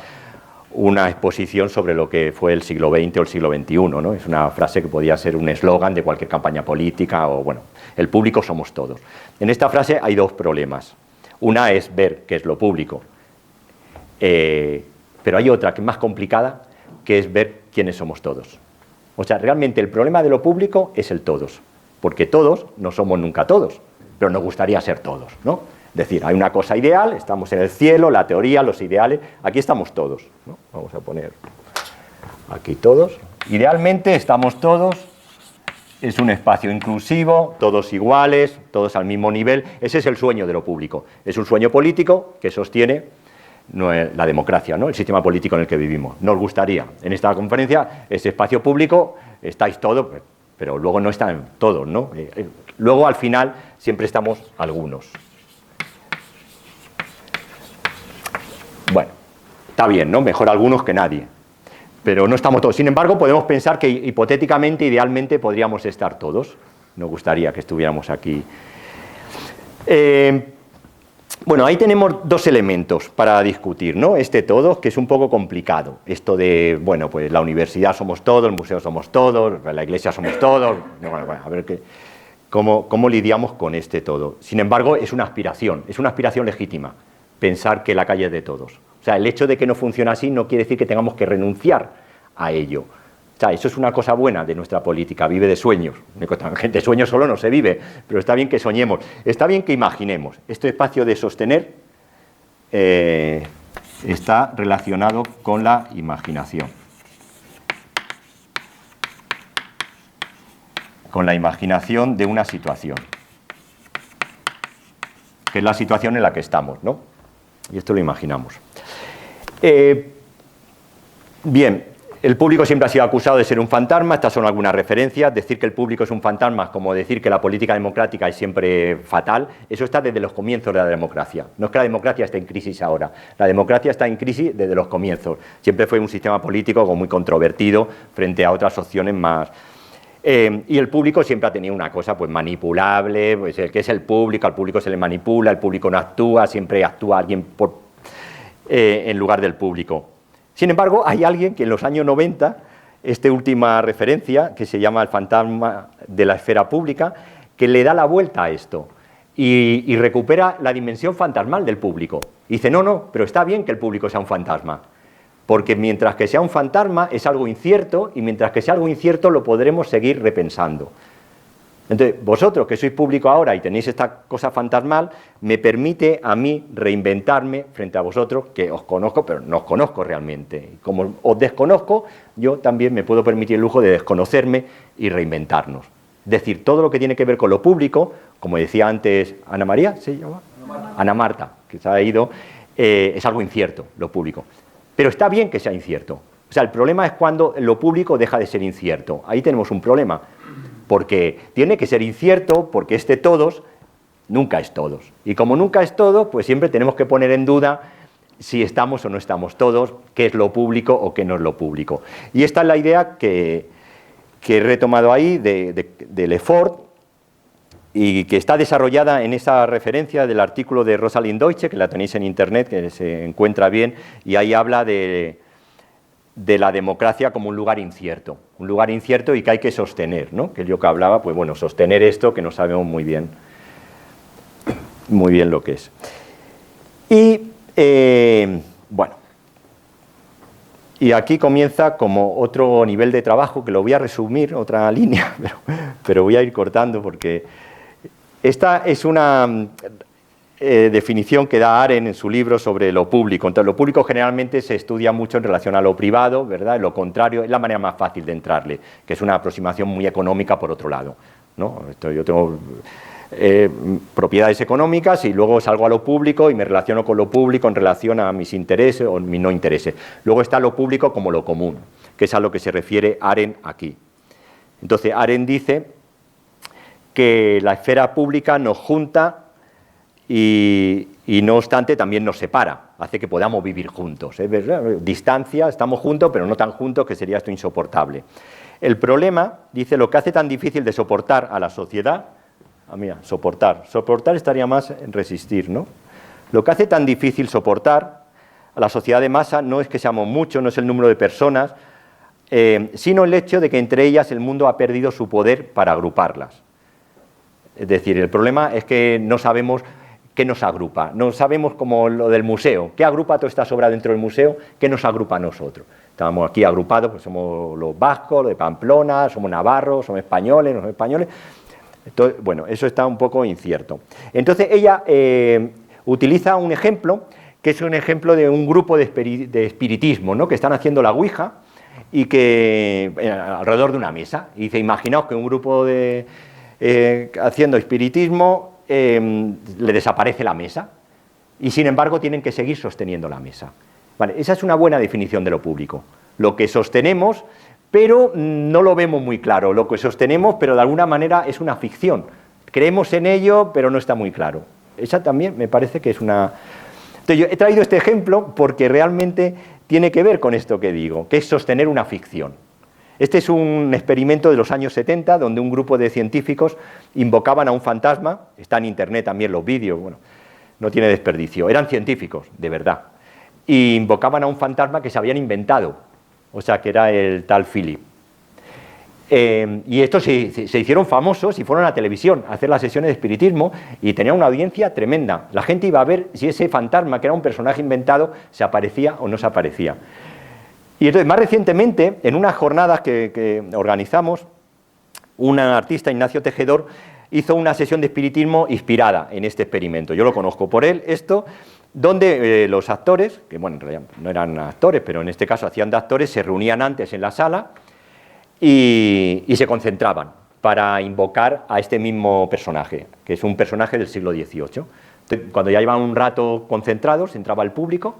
una exposición sobre lo que fue el siglo XX o el siglo XXI, ¿no? Es una frase que podía ser un eslogan de cualquier campaña política o, bueno, el público somos todos. En esta frase hay dos problemas. Una es ver qué es lo público, pero hay otra que es más complicada, que es ver quiénes somos todos. O sea, realmente el problema de lo público es el todos, porque todos no somos nunca todos, pero nos gustaría ser todos, ¿no? Es decir, hay una cosa ideal, estamos en el cielo, la teoría, los ideales, aquí estamos todos, ¿no? Vamos a poner aquí todos. Idealmente estamos todos, es un espacio inclusivo, todos iguales, todos al mismo nivel. Ese es el sueño de lo público. Es un sueño político que sostiene la democracia, ¿no? El sistema político en el que vivimos. Nos gustaría, en esta conferencia, ese espacio público, estáis todos, pero luego no están todos, ¿no? Luego, al final, siempre estamos algunos. Bueno, está bien, ¿no? Mejor algunos que nadie, pero no estamos todos. Sin embargo, podemos pensar que hipotéticamente, idealmente, podríamos estar todos. Nos gustaría que estuviéramos aquí. Bueno, ahí tenemos dos elementos para discutir, ¿no? Este todos, que es un poco complicado. Esto de, bueno, pues la universidad somos todos, el museo somos todos, la iglesia somos todos. Bueno, a ver cómo lidiamos con este todo. Sin embargo, es una aspiración legítima. Pensar que la calle es de todos. O sea, el hecho de que no funcione así no quiere decir que tengamos que renunciar a ello. O sea, eso es una cosa buena de nuestra política, vive de sueños. De sueños solo no se vive, pero está bien que soñemos, está bien que imaginemos. Este espacio de sostener está relacionado con la imaginación. Con la imaginación de una situación, que es la situación en la que estamos, ¿no? Y esto lo imaginamos. Bien, el público siempre ha sido acusado de ser un fantasma. Estas son algunas referencias. Decir que el público es un fantasma, como decir que la política democrática es siempre fatal, eso está desde los comienzos de la democracia. No es que la democracia esté en crisis ahora, la democracia está en crisis desde los comienzos. Siempre fue un sistema político como muy controvertido frente a otras opciones más. Y el público siempre ha tenido una cosa pues manipulable, pues el que es el público, al público se le manipula, el público no actúa, siempre actúa alguien en lugar del público. Sin embargo, hay alguien que en los años 90, esta última referencia, que se llama El fantasma de la esfera pública, que le da la vuelta a esto y recupera la dimensión fantasmal del público. Y dice, no, pero está bien que el público sea un fantasma. Porque mientras que sea un fantasma es algo incierto y mientras que sea algo incierto lo podremos seguir repensando. Entonces, vosotros que sois público ahora y tenéis esta cosa fantasmal, me permite a mí reinventarme frente a vosotros, que os conozco, pero no os conozco realmente. Y como os desconozco, yo también me puedo permitir el lujo de desconocerme y reinventarnos. Es decir, todo lo que tiene que ver con lo público, como decía antes Ana María, ¿se llama? Ana Marta, que se ha ido, es algo incierto, lo público. Pero está bien que sea incierto. O sea, el problema es cuando lo público deja de ser incierto. Ahí tenemos un problema, porque tiene que ser incierto, porque este todos nunca es todos. Y como nunca es todo, pues siempre tenemos que poner en duda si estamos o no estamos todos, qué es lo público o qué no es lo público. Y esta es la idea que he retomado ahí de Lefort, y que está desarrollada en esa referencia del artículo de Rosalind Deutsche, que la tenéis en internet, que se encuentra bien, y ahí habla de la democracia como un lugar incierto y que hay que sostener, ¿no? Que yo que hablaba, pues bueno, sostener esto que no sabemos muy bien lo que es. Y bueno, y aquí comienza como otro nivel de trabajo, que lo voy a resumir, otra línea, pero voy a ir cortando porque esta es una definición que da Arendt en su libro sobre lo público. Entonces, lo público generalmente se estudia mucho en relación a lo privado, ¿verdad? Lo contrario es la manera más fácil de entrarle, que es una aproximación muy económica por otro lado, ¿no? Yo tengo propiedades económicas y luego salgo a lo público y me relaciono con lo público en relación a mis intereses o mis no intereses. Luego está lo público como lo común, que es a lo que se refiere Arendt aquí. Entonces, Arendt dice que la esfera pública nos junta y no obstante también nos separa, hace que podamos vivir juntos. Distancia, estamos juntos, pero no tan juntos que sería esto insoportable. El problema, dice, lo que hace tan difícil de soportar a la sociedad, mira, soportar estaría más en resistir, ¿no? Lo que hace tan difícil soportar a la sociedad de masa no es que seamos muchos, no es el número de personas, sino el hecho de que entre ellas el mundo ha perdido su poder para agruparlas. Es decir, el problema es que no sabemos qué nos agrupa, no sabemos como lo del museo, qué agrupa todas estas obras dentro del museo, qué nos agrupa a nosotros. Estamos aquí agrupados, pues somos los vascos, los de Pamplona, somos navarros, somos españoles, no somos españoles. Entonces, bueno, eso está un poco incierto. Entonces ella utiliza un ejemplo, que es un ejemplo de un grupo de espiritismo, ¿no?, que están haciendo la ouija y que alrededor de una mesa. Y dice, imaginaos que un grupo de haciendo espiritismo le desaparece la mesa y sin embargo tienen que seguir sosteniendo la mesa. Vale, esa es una buena definición de lo público. Lo que sostenemos, pero no lo vemos muy claro. Lo que sostenemos, pero de alguna manera es una ficción. Creemos en ello, pero no está muy claro. Esa también me parece que es una... Entonces, yo he traído este ejemplo porque realmente tiene que ver con esto que digo, que es sostener una ficción. Este es un experimento de los años 70, donde un grupo de científicos invocaban a un fantasma, está en internet también los vídeos, bueno, no tiene desperdicio, eran científicos, de verdad, y invocaban a un fantasma que se habían inventado, o sea, que era el tal Philip. Y estos se hicieron famosos y fueron a la televisión a hacer las sesiones de espiritismo y tenían una audiencia tremenda. La gente iba a ver si ese fantasma, que era un personaje inventado, se aparecía o no se aparecía. Y entonces, más recientemente, en unas jornadas que organizamos, un artista, Ignacio Tejedor, hizo una sesión de espiritismo inspirada en este experimento. Yo lo conozco por él, donde los actores, que bueno, en realidad no eran actores, pero en este caso hacían de actores, se reunían antes en la sala y se concentraban para invocar a este mismo personaje, que es un personaje del siglo XVIII. Entonces, cuando ya llevaban un rato concentrados, entraba el público,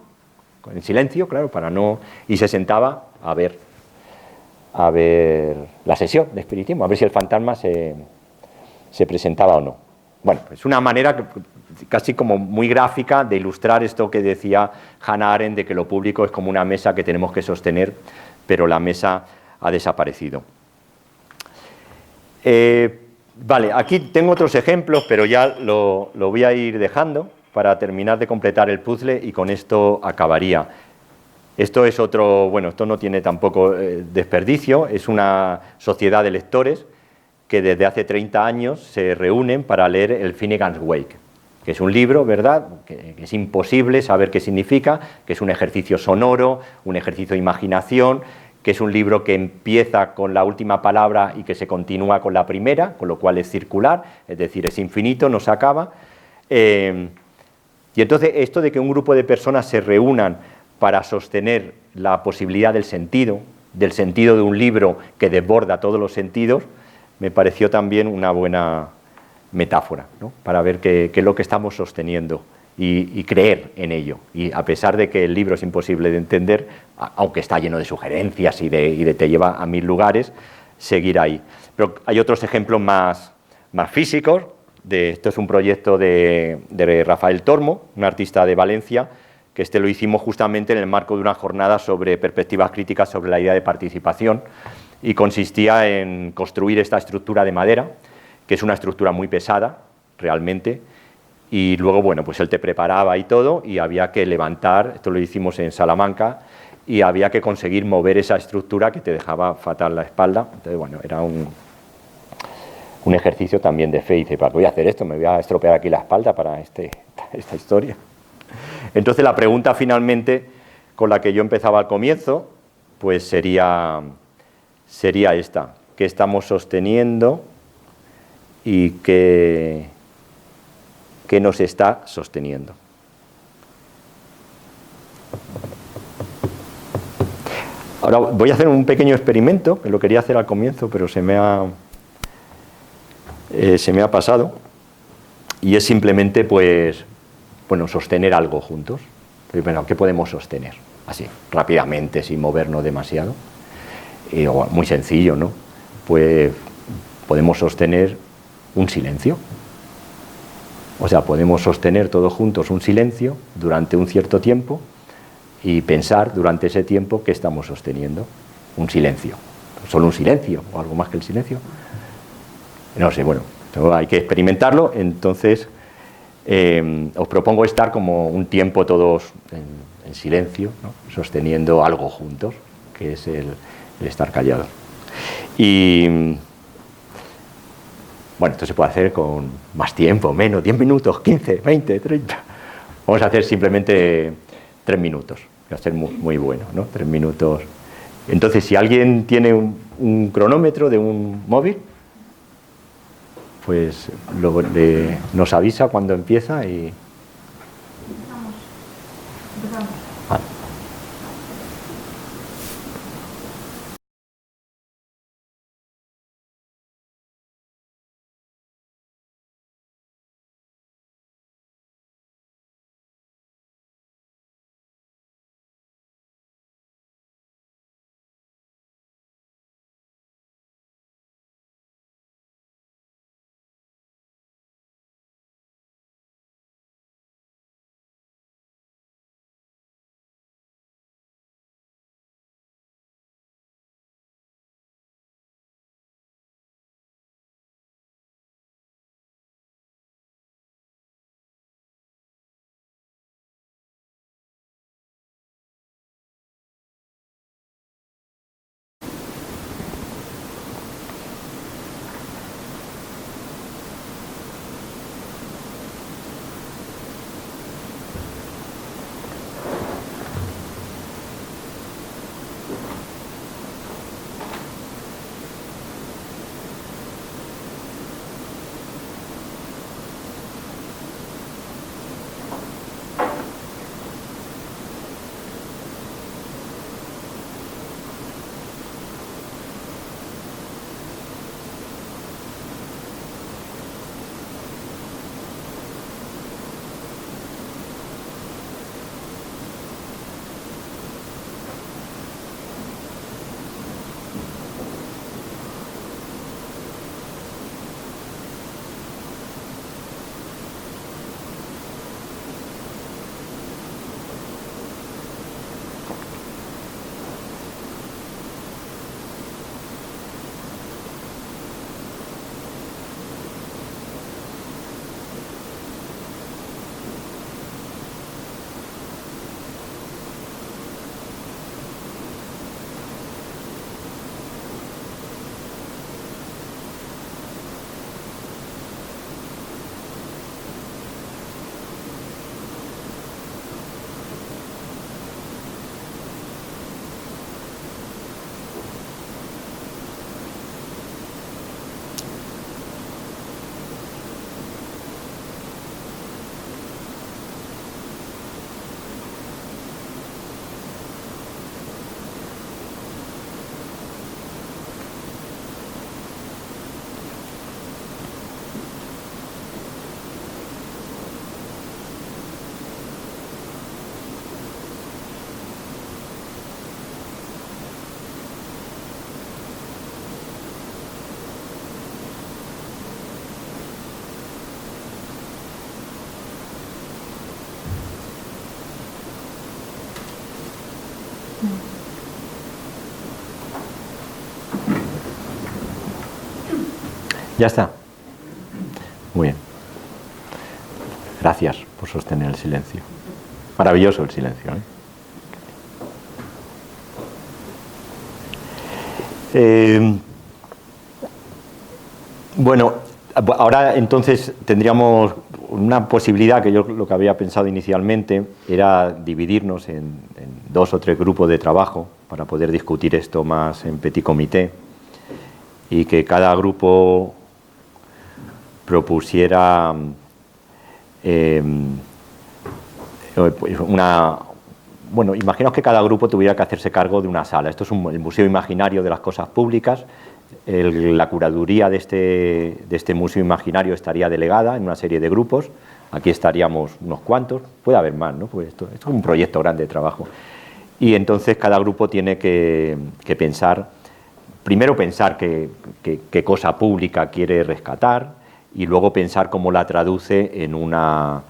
en silencio, claro, para no... y se sentaba a ver la sesión de espiritismo, a ver si el fantasma se presentaba o no. Bueno, es una manera casi como muy gráfica de ilustrar esto que decía Hannah Arendt, de que lo público es como una mesa que tenemos que sostener, pero la mesa ha desaparecido. Vale, aquí tengo otros ejemplos, pero ya lo voy a ir dejando para terminar de completar el puzzle y con esto acabaría. Esto es otro, bueno, esto no tiene tampoco desperdicio, es una sociedad de lectores que desde hace 30 años se reúnen para leer el Finnegan's Wake, que es un libro, ¿verdad?, que es imposible saber qué significa, que es un ejercicio sonoro, un ejercicio de imaginación, que es un libro que empieza con la última palabra y que se continúa con la primera, con lo cual es circular, es decir, es infinito, no se acaba. Y entonces esto de que un grupo de personas se reúnan para sostener la posibilidad del sentido de un libro que desborda todos los sentidos, me pareció también una buena metáfora, ¿no?, para ver qué es lo que estamos sosteniendo y creer en ello. Y a pesar de que el libro es imposible de entender, aunque está lleno de sugerencias y te lleva a 1000 lugares, seguir ahí. Pero hay otros ejemplos más físicos. Esto es un proyecto de Rafael Tormo, un artista de Valencia, que lo hicimos justamente en el marco de una jornada sobre perspectivas críticas sobre la idea de participación, y consistía en construir esta estructura de madera, que es una estructura muy pesada, realmente, y luego, bueno, pues él te preparaba y todo, y había que levantar, esto lo hicimos en Salamanca, y había que conseguir mover esa estructura que te dejaba fatal la espalda. Entonces, bueno, era un ejercicio también de fe. Y dice, voy a hacer esto, me voy a estropear aquí la espalda para esta historia. Entonces la pregunta finalmente con la que yo empezaba al comienzo, pues sería esta: ¿qué estamos sosteniendo y qué nos está sosteniendo? Ahora voy a hacer un pequeño experimento, que lo quería hacer al comienzo, pero se me ha pasado, y es simplemente, pues, bueno, sostener algo juntos. Bueno, ¿qué podemos sostener? Así, rápidamente, sin movernos demasiado. Muy sencillo, ¿no? Pues podemos sostener un silencio. O sea, podemos sostener todos juntos un silencio durante un cierto tiempo y pensar durante ese tiempo qué estamos sosteniendo. Un silencio. Solo un silencio, o algo más que el silencio. No sé, bueno, hay que experimentarlo. Entonces, os propongo estar como un tiempo todos en en silencio, ¿no? Sosteniendo algo juntos, que es el estar callados. Y bueno, esto se puede hacer con más tiempo, menos, 10 minutos, 15, 20, 30. Vamos a hacer simplemente 3 minutos, va a ser muy bueno, ¿no? 3 minutos. Entonces, si alguien tiene un cronómetro de un móvil, pues nos avisa cuando empieza y... Empezamos. Vale. ¿Ya está? Muy bien. Gracias por sostener el silencio. Maravilloso el silencio, ¿eh? Bueno, ahora entonces tendríamos una posibilidad, que yo lo que había pensado inicialmente era dividirnos en 2 o 3 grupos de trabajo para poder discutir esto más en petit comité, y que cada grupo propusiera bueno, imaginaos que cada grupo tuviera que hacerse cargo de una sala. Esto es el Museo Imaginario de las Cosas Públicas. La curaduría de este Museo Imaginario estaría delegada en una serie de grupos. Aquí estaríamos unos cuantos, puede haber más, ¿no? Pues esto es un proyecto grande de trabajo. Y entonces cada grupo tiene que pensar, primero pensar qué cosa pública quiere rescatar, y luego pensar cómo la traduce en una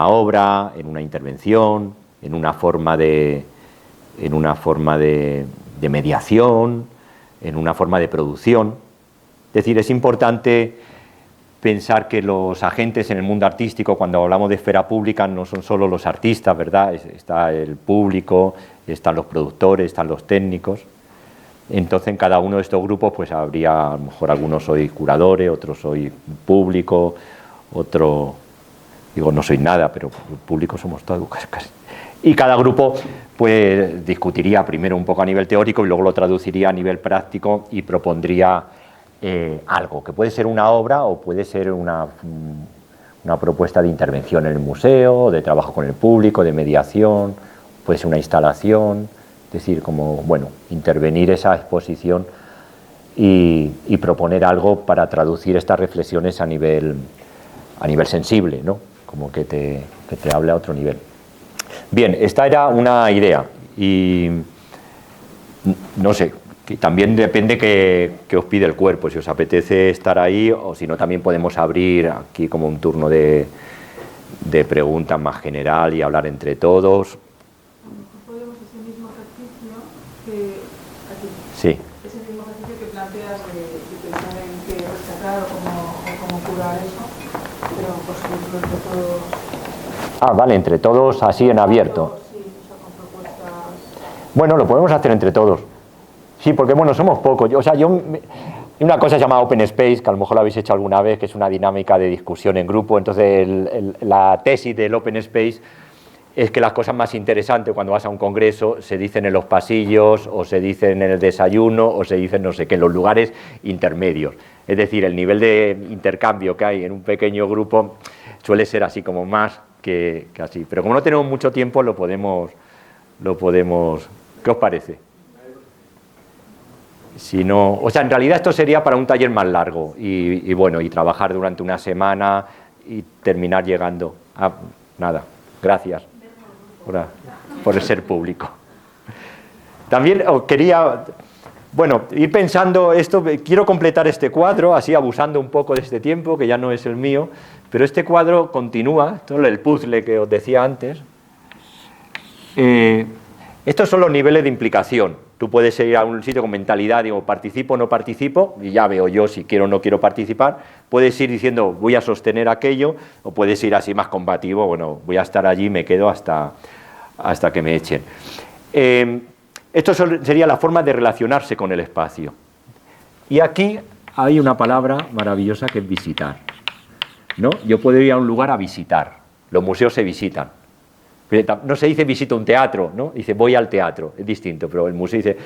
obra, en una intervención, en una forma de mediación, en una forma de producción. Es decir, es importante pensar que los agentes en el mundo artístico, cuando hablamos de esfera pública, no son solo los artistas, ¿verdad? Está el público, están los productores, están los técnicos. Entonces, en cada uno de estos grupos, pues habría, a lo mejor algunos sois curadores, otros sois público, otro, digo, no soy nada, pero el público somos todos casi. Y cada grupo, pues, discutiría primero un poco a nivel teórico y luego lo traduciría a nivel práctico y propondría algo, que puede ser una obra o puede ser una propuesta de intervención en el museo, de trabajo con el público, de mediación, puede ser una instalación. Es decir, como, bueno, intervenir esa exposición y proponer algo para traducir estas reflexiones a nivel sensible, ¿no? Como que te hable a otro nivel. Bien, esta era una idea y no sé, que también depende que os pide el cuerpo, si os apetece estar ahí o si no también podemos abrir aquí como un turno de preguntas más general y hablar entre todos. Sí. Ese mismo ejercicio que planteas de pensar en qué rescatar o cómo curar eso, pero construirlo entre todos. Ah, vale, entre todos así en abierto. Sí, o sea, con propuestas. Bueno, lo podemos hacer entre todos. Sí, porque bueno, somos pocos. Hay una cosa llamada Open Space, que a lo mejor lo habéis hecho alguna vez, que es una dinámica de discusión en grupo. Entonces, la tesis del Open Space es que las cosas más interesantes cuando vas a un congreso se dicen en los pasillos, o se dicen en el desayuno, o se dicen no sé qué, en los lugares intermedios. Es decir, el nivel de intercambio que hay en un pequeño grupo suele ser así como más que así. Pero como no tenemos mucho tiempo, lo podemos. ¿Qué os parece? Si no, o sea, en realidad esto sería para un taller más largo y bueno, y trabajar durante una semana y terminar llegando a nada. Gracias por ser público. También os quería, bueno, ir pensando esto, quiero completar este cuadro, así abusando un poco de este tiempo, que ya no es el mío, pero este cuadro continúa, esto es el puzzle que os decía antes. Estos son los niveles de implicación. Tú puedes ir a un sitio con mentalidad, digo, participo o no participo, y ya veo yo si quiero o no quiero participar. Puedes ir diciendo, voy a sostener aquello, o puedes ir así más combativo, bueno, voy a estar allí y me quedo hasta que me echen. Esto sería la forma de relacionarse con el espacio. Y aquí hay una palabra maravillosa que es visitar, ¿no? Yo puedo ir a un lugar a visitar, los museos se visitan. No se dice visito un teatro, ¿no? Dice voy al teatro, es distinto, pero el museo dice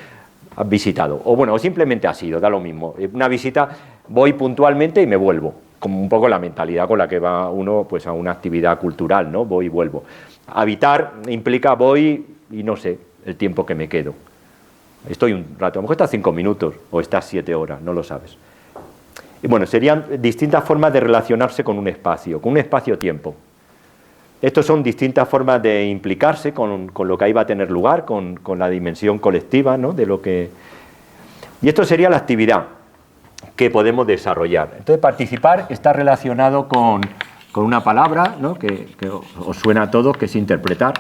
has visitado. O bueno, o simplemente has ido, da lo mismo. Una visita, voy puntualmente y me vuelvo, como un poco la mentalidad con la que va uno pues, a una actividad cultural, ¿no? Voy y vuelvo. Habitar implica voy y no sé el tiempo que me quedo. Estoy un rato, a lo mejor estás 5 minutos o estás 7 horas, no lo sabes. Y bueno, serían distintas formas de relacionarse con un espacio-tiempo. Estas son distintas formas de implicarse con lo que ahí va a tener lugar, con la dimensión colectiva, ¿no? De lo que... Y esto sería la actividad que podemos desarrollar. Entonces, participar está relacionado con una palabra, ¿no? que os suena a todos, que es interpretar.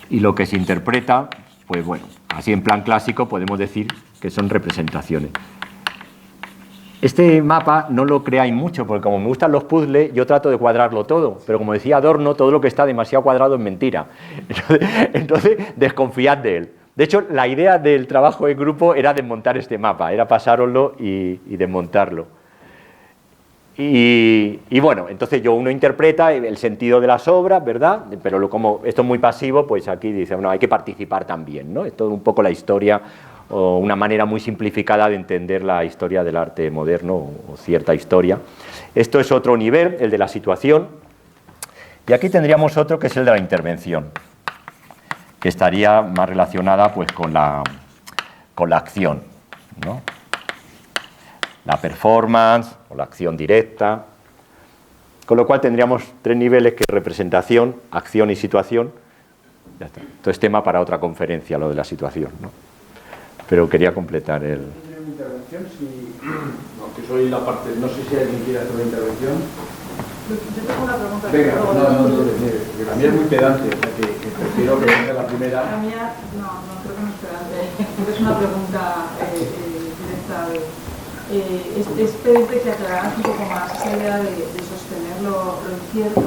Y lo que se interpreta, pues bueno, así en plan clásico podemos decir que son representaciones. Este mapa no lo creáis mucho, porque como me gustan los puzzles, yo trato de cuadrarlo todo, pero como decía Adorno, todo lo que está demasiado cuadrado es mentira. Entonces desconfiad de él. De hecho, la idea del trabajo en grupo era desmontar este mapa, era pasároslo y desmontarlo. Y bueno, entonces uno interpreta el sentido de las obras, ¿verdad? Pero como esto es muy pasivo, pues aquí dice, bueno, hay que participar también, ¿no? Es todo un poco la historia, o una manera muy simplificada de entender la historia del arte moderno, o cierta historia. Esto es otro nivel, el de la situación, y aquí tendríamos otro que es el de la intervención, que estaría más relacionada pues con la acción, ¿no? La performance o la acción directa, con lo cual tendríamos 3 niveles, que es representación, acción y situación. Ya está. Entonces, tema para otra conferencia, lo de la situación, ¿no? Pero quería completar el... ¿Tiene una intervención? Si, aunque soy la parte, no sé si alguien quiere hacer una intervención. Yo tengo una pregunta. Venga, porque la mía es muy pedante, o sea que prefiero que venga la primera. La mía, no, creo que no es pedante. Es una pregunta directa es pedirte que aclararas un poco más esa idea de sostener lo incierto.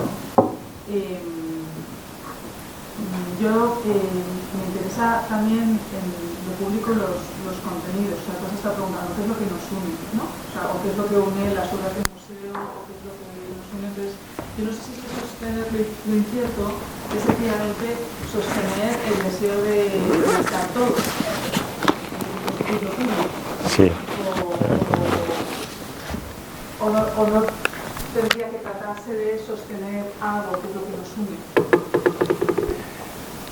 Me interesa también en lo público los contenidos. O sea, tú has estado preguntando qué es lo que nos une, ¿no? O sea, o qué es lo que une las obras del museo, o qué es lo que nos une. Entonces, yo no sé si es sostener lo incierto, es sencillamente sostener el deseo de estar todos. Sí. O no tendría que tratarse de sostener algo que es lo que nos une.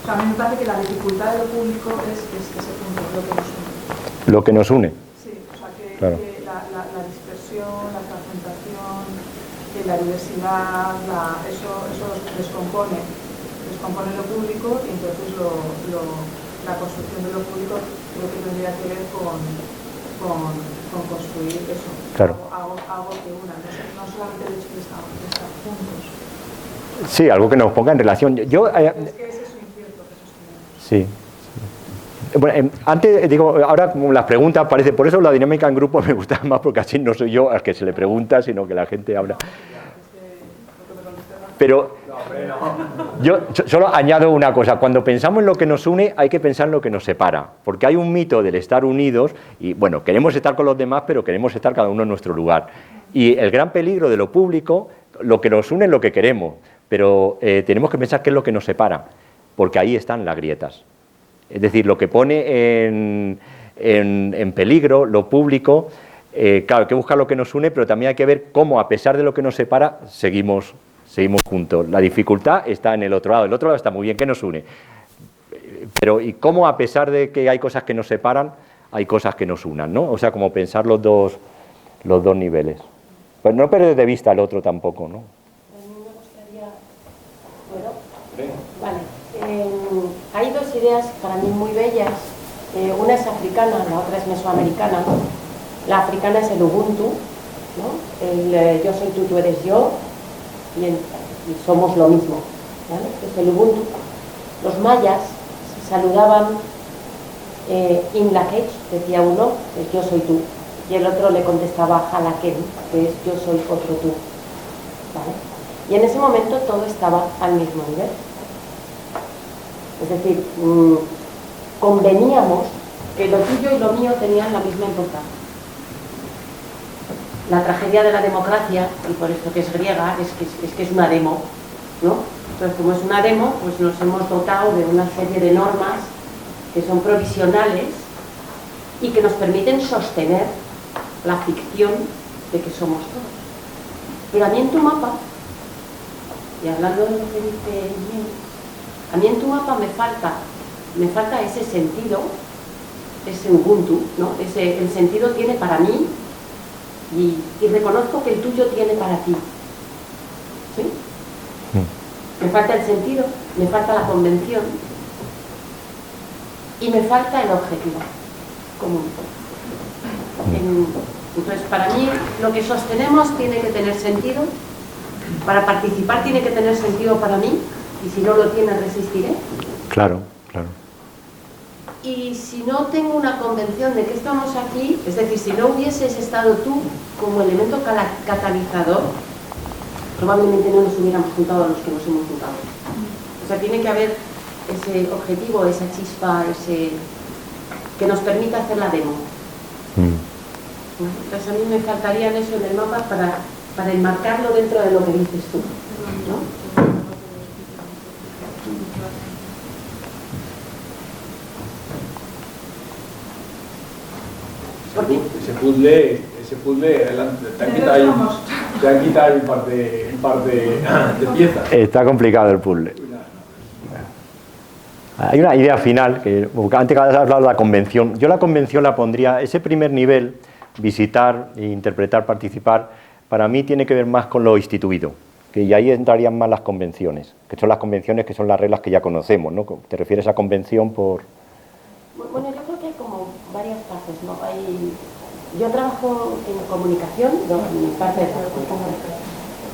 O sea, a mí me parece que la dificultad de lo público es ese punto, lo que nos une. Lo que nos une. Sí, o sea, que Claro. la dispersión, la fragmentación, la diversidad, eso descompone lo público, y entonces la construcción de lo público creo que tendría que ver con construir eso. Claro. Algo que una, no solamente el hecho de estar juntos. Sí, algo que nos ponga en relación. Es que ese es un incierto que sostenemos. Sí. Bueno, antes, digo, ahora como las preguntas parece, por eso la dinámica en grupo me gusta más, porque así no soy yo al que se le pregunta, sino que la gente habla. Pero yo solo añado una cosa: cuando pensamos en lo que nos une, hay que pensar en lo que nos separa, porque hay un mito del estar unidos y, bueno, queremos estar con los demás, pero queremos estar cada uno en nuestro lugar. Y el gran peligro de lo público, lo que nos une es lo que queremos, pero tenemos que pensar qué es lo que nos separa, porque ahí están las grietas. Es decir, lo que pone en peligro lo público, claro, hay que buscar lo que nos une, pero también hay que ver cómo, a pesar de lo que nos separa, seguimos juntos. La dificultad está en el otro lado. El otro lado está muy bien, ¿qué nos une? Pero ¿y cómo, a pesar de que hay cosas que nos separan, hay cosas que nos unan, ¿no? O sea, como pensar los dos niveles. Pues no perder de vista al otro tampoco, ¿no? A mí me gustaría... ¿Puedo? Vale. Hay dos ideas para mí muy bellas. Una es africana, la otra es mesoamericana. La africana es el Ubuntu, ¿no? El yo soy tú, tú eres yo, y somos lo mismo, ¿vale? Es el Ubuntu. Los mayas se saludaban in lakech, decía uno, es yo soy tú, y el otro le contestaba halaken, que es yo soy otro tú, ¿vale? Y en ese momento todo estaba al mismo nivel. Es decir, conveníamos que lo tuyo y lo mío tenían la misma importancia. La tragedia de la democracia, y por esto que es griega, es que es una demo, ¿no? Entonces, como es una demo, pues nos hemos dotado de una serie de normas que son provisionales y que nos permiten sostener la ficción de que somos todos. Pero a mí en tu mapa, y hablando de lo que dice Jim, a mí en tu mapa me falta ese sentido, ese Ubuntu, ¿no? El sentido tiene para mí y reconozco que el tuyo tiene para ti. ¿Sí? Me falta el sentido, me falta la convención y me falta el objetivo común. Entonces, para mí, lo que sostenemos tiene que tener sentido. Para participar tiene que tener sentido para mí, y si no lo tiene, resistiré. Claro, claro. Y si no tengo una convención de que estamos aquí, es decir, si no hubieses estado tú como elemento catalizador, probablemente no nos hubiéramos juntado a los que nos hemos juntado. O sea, tiene que haber ese objetivo, esa chispa, que nos permita hacer la demo. Entonces a mí me faltarían eso en el mapa para enmarcarlo dentro de lo que dices tú, ¿no? ¿Por qué? Ese puzzle te han quitado ahí un par de piezas. Está complicado el puzzle. Hay una idea final, que antes has hablado de la convención. Yo la convención la pondría, ese primer nivel, visitar, interpretar, participar, para mí tiene que ver más con lo instituido, y ahí entrarían más las convenciones, que son las convenciones, que son las reglas que ya conocemos, ¿no? ¿Te refieres a convención por...? Bueno, yo creo que hay como varias partes, ¿no? Yo trabajo en comunicación, en mi parte de comunicación.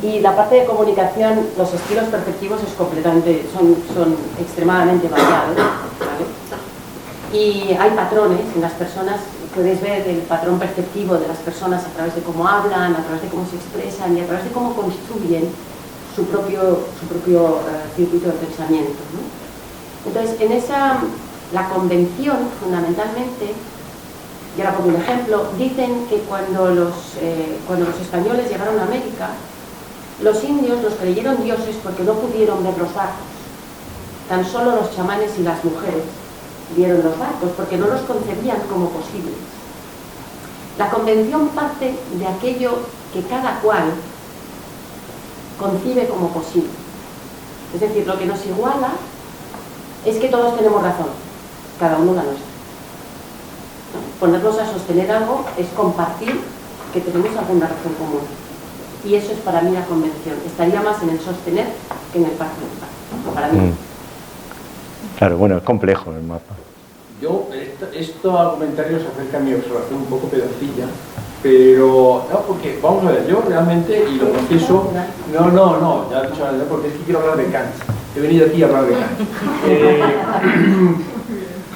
Y la parte de comunicación, los estilos perceptivos son extremadamente variados, ¿vale? Y hay patrones en las personas puedes ver el patrón perceptivo de las personas a través de cómo hablan, a través de cómo se expresan y a través de cómo construyen su propio circuito de pensamiento, ¿no? Entonces, la convención, fundamentalmente, y ahora pongo un ejemplo, dicen que cuando los españoles llegaron a América, los indios los creyeron dioses porque no pudieron ver los barcos. Tan solo los chamanes y las mujeres vieron los barcos porque no los concebían como posibles. La convención parte de aquello que cada cual concibe como posible. Es decir, lo que nos iguala es que todos tenemos razón, cada uno la nuestra. ¿No? Ponernos a sostener algo es compartir que tenemos alguna razón común. Y eso es para mí la convención. Estaría más en el sostener que en el participar. ¿No? Para mí. Claro, bueno, es complejo el mapa. Yo, estos argumentarios acerca de mi observación un poco pedacilla, pero no, porque vamos a ver, yo realmente, y lo confieso, no, ya he dicho, porque es que quiero hablar de Kant. He venido aquí a hablar de Kant.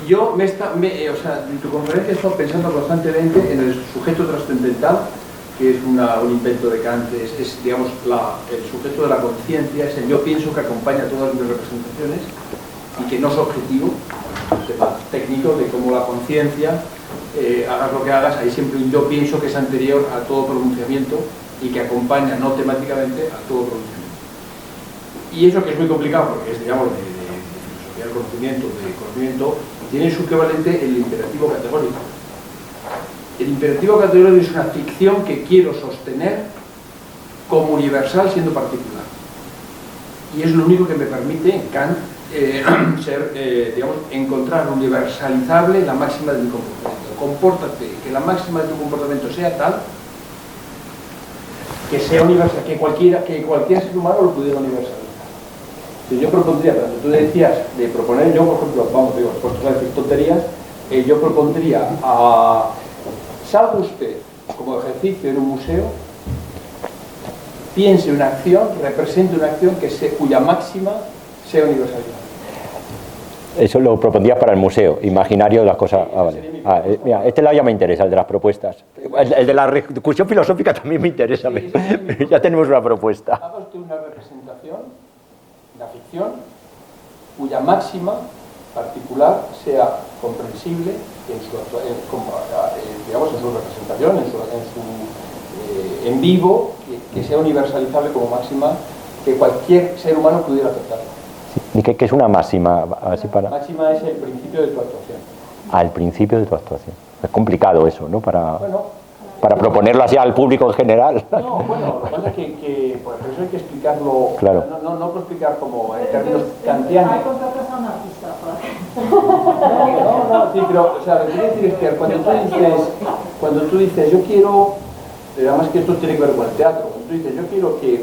Yo o sea, en tu conferencia he estado pensando constantemente en el sujeto trascendental, que es un invento de Kant, es digamos, el sujeto de la conciencia, es el yo pienso que acompaña todas mis representaciones y que no es objetivo, tema técnico de cómo la conciencia, hagas lo que hagas, hay siempre un yo pienso que es anterior a todo pronunciamiento y que acompaña no temáticamente a todo pronunciamiento. Y eso que es muy complicado porque es, digamos, de filosofía del conocimiento, tiene su equivalente el imperativo categórico. El imperativo categórico es una ficción que quiero sostener como universal siendo particular. Y es lo único que me permite, en Kant, digamos, encontrar universalizable la máxima de mi comportamiento. Compórtate, que la máxima de tu comportamiento sea tal que sea universal, que cualquier ser humano lo pudiera universalizar. Si yo propondría, cuando tú decías de proponer, yo por ejemplo, vamos, digo, por decir tonterías, yo propondría salga usted como ejercicio en un museo, piense una acción, represente una acción cuya máxima sea universalizable. Eso lo propondrías para el museo, imaginario de las cosas. Ah, vale. Mira, este lado ya me interesa, el de las propuestas. El de la discusión filosófica también me interesa. Ya tenemos una propuesta. Haga usted una representación, una ficción, cuya máxima particular sea comprensible digamos, en su representación, en vivo, que sea universalizable como máxima, que cualquier ser humano pudiera aceptar. ¿Y qué es una máxima? Así para... La máxima es el principio de tu actuación. El principio de tu actuación. Es complicado eso, ¿no? Para proponerlo así al público en general. No, bueno, lo que pasa es que por eso hay que explicarlo, claro. No puedo explicar como en términos kantianos. Hay contratos a un artista, por ejemplo. No, sí, pero, o sea, lo que quiero decir es que cuando tú dices, yo quiero, además que esto tiene que ver con el teatro, cuando tú dices, yo quiero que, es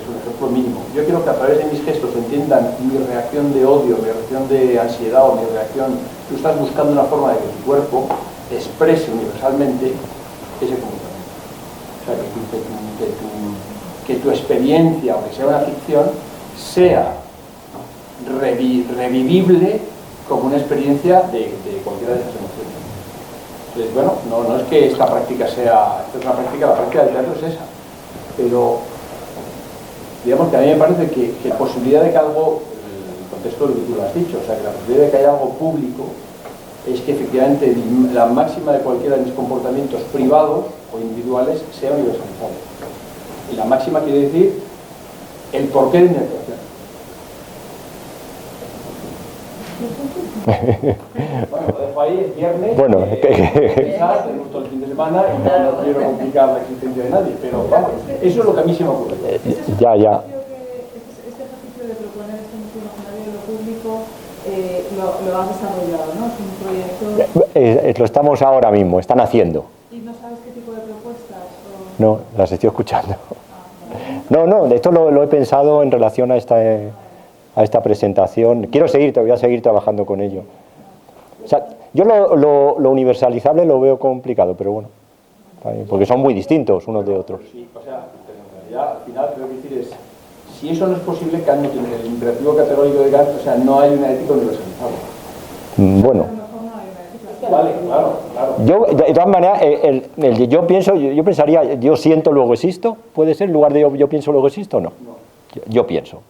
un ejemplo mínimo, yo quiero que a través de mis gestos entiendan mi reacción de odio, mi reacción de ansiedad o mi reacción, tú estás buscando una forma de que tu cuerpo exprese universalmente ese comportamiento. O sea, que tu experiencia, aunque sea una ficción, sea revivible como una experiencia de cualquiera de esas emociones. Entonces, bueno, no es que esta práctica sea, esta es una práctica, la práctica del teatro es esa, pero digamos que a mí me parece que la posibilidad de que algo, en el contexto de lo que tú lo has dicho, o sea, que la posibilidad de que haya algo público es que efectivamente la máxima de cualquiera de mis comportamientos privados o individuales sea universalizable. Y la máxima quiere decir el porqué de mi actuación. Bueno, lo dejo ahí, es viernes. Bueno, quizás tenemos todo el fin de semana y no quiero complicar la existencia de nadie, pero vamos, eso es lo que a mí se me ocurre. Ya. Este ejercicio de proponer este museo imaginario de lo público lo has desarrollado, ¿no? Es un proyecto. Lo estamos ahora mismo, están haciendo. ¿Y no sabes qué tipo de propuestas? No, las estoy escuchando. No, de esto lo he pensado en relación a esta presentación. Voy a seguir trabajando con ello. O sea, yo lo universalizable lo veo complicado, pero bueno, porque son muy distintos unos de otros. Sí, o sea, en realidad, al final, lo que quiero decir es, si eso no es posible, Kant no tiene el imperativo categórico de Kant, o sea, no hay una ética universalizable. Bueno. Vale, claro, claro. Yo, de todas maneras, yo pensaría, yo siento, luego existo, ¿puede ser? En lugar de yo pienso, luego existo, o no. Yo pienso.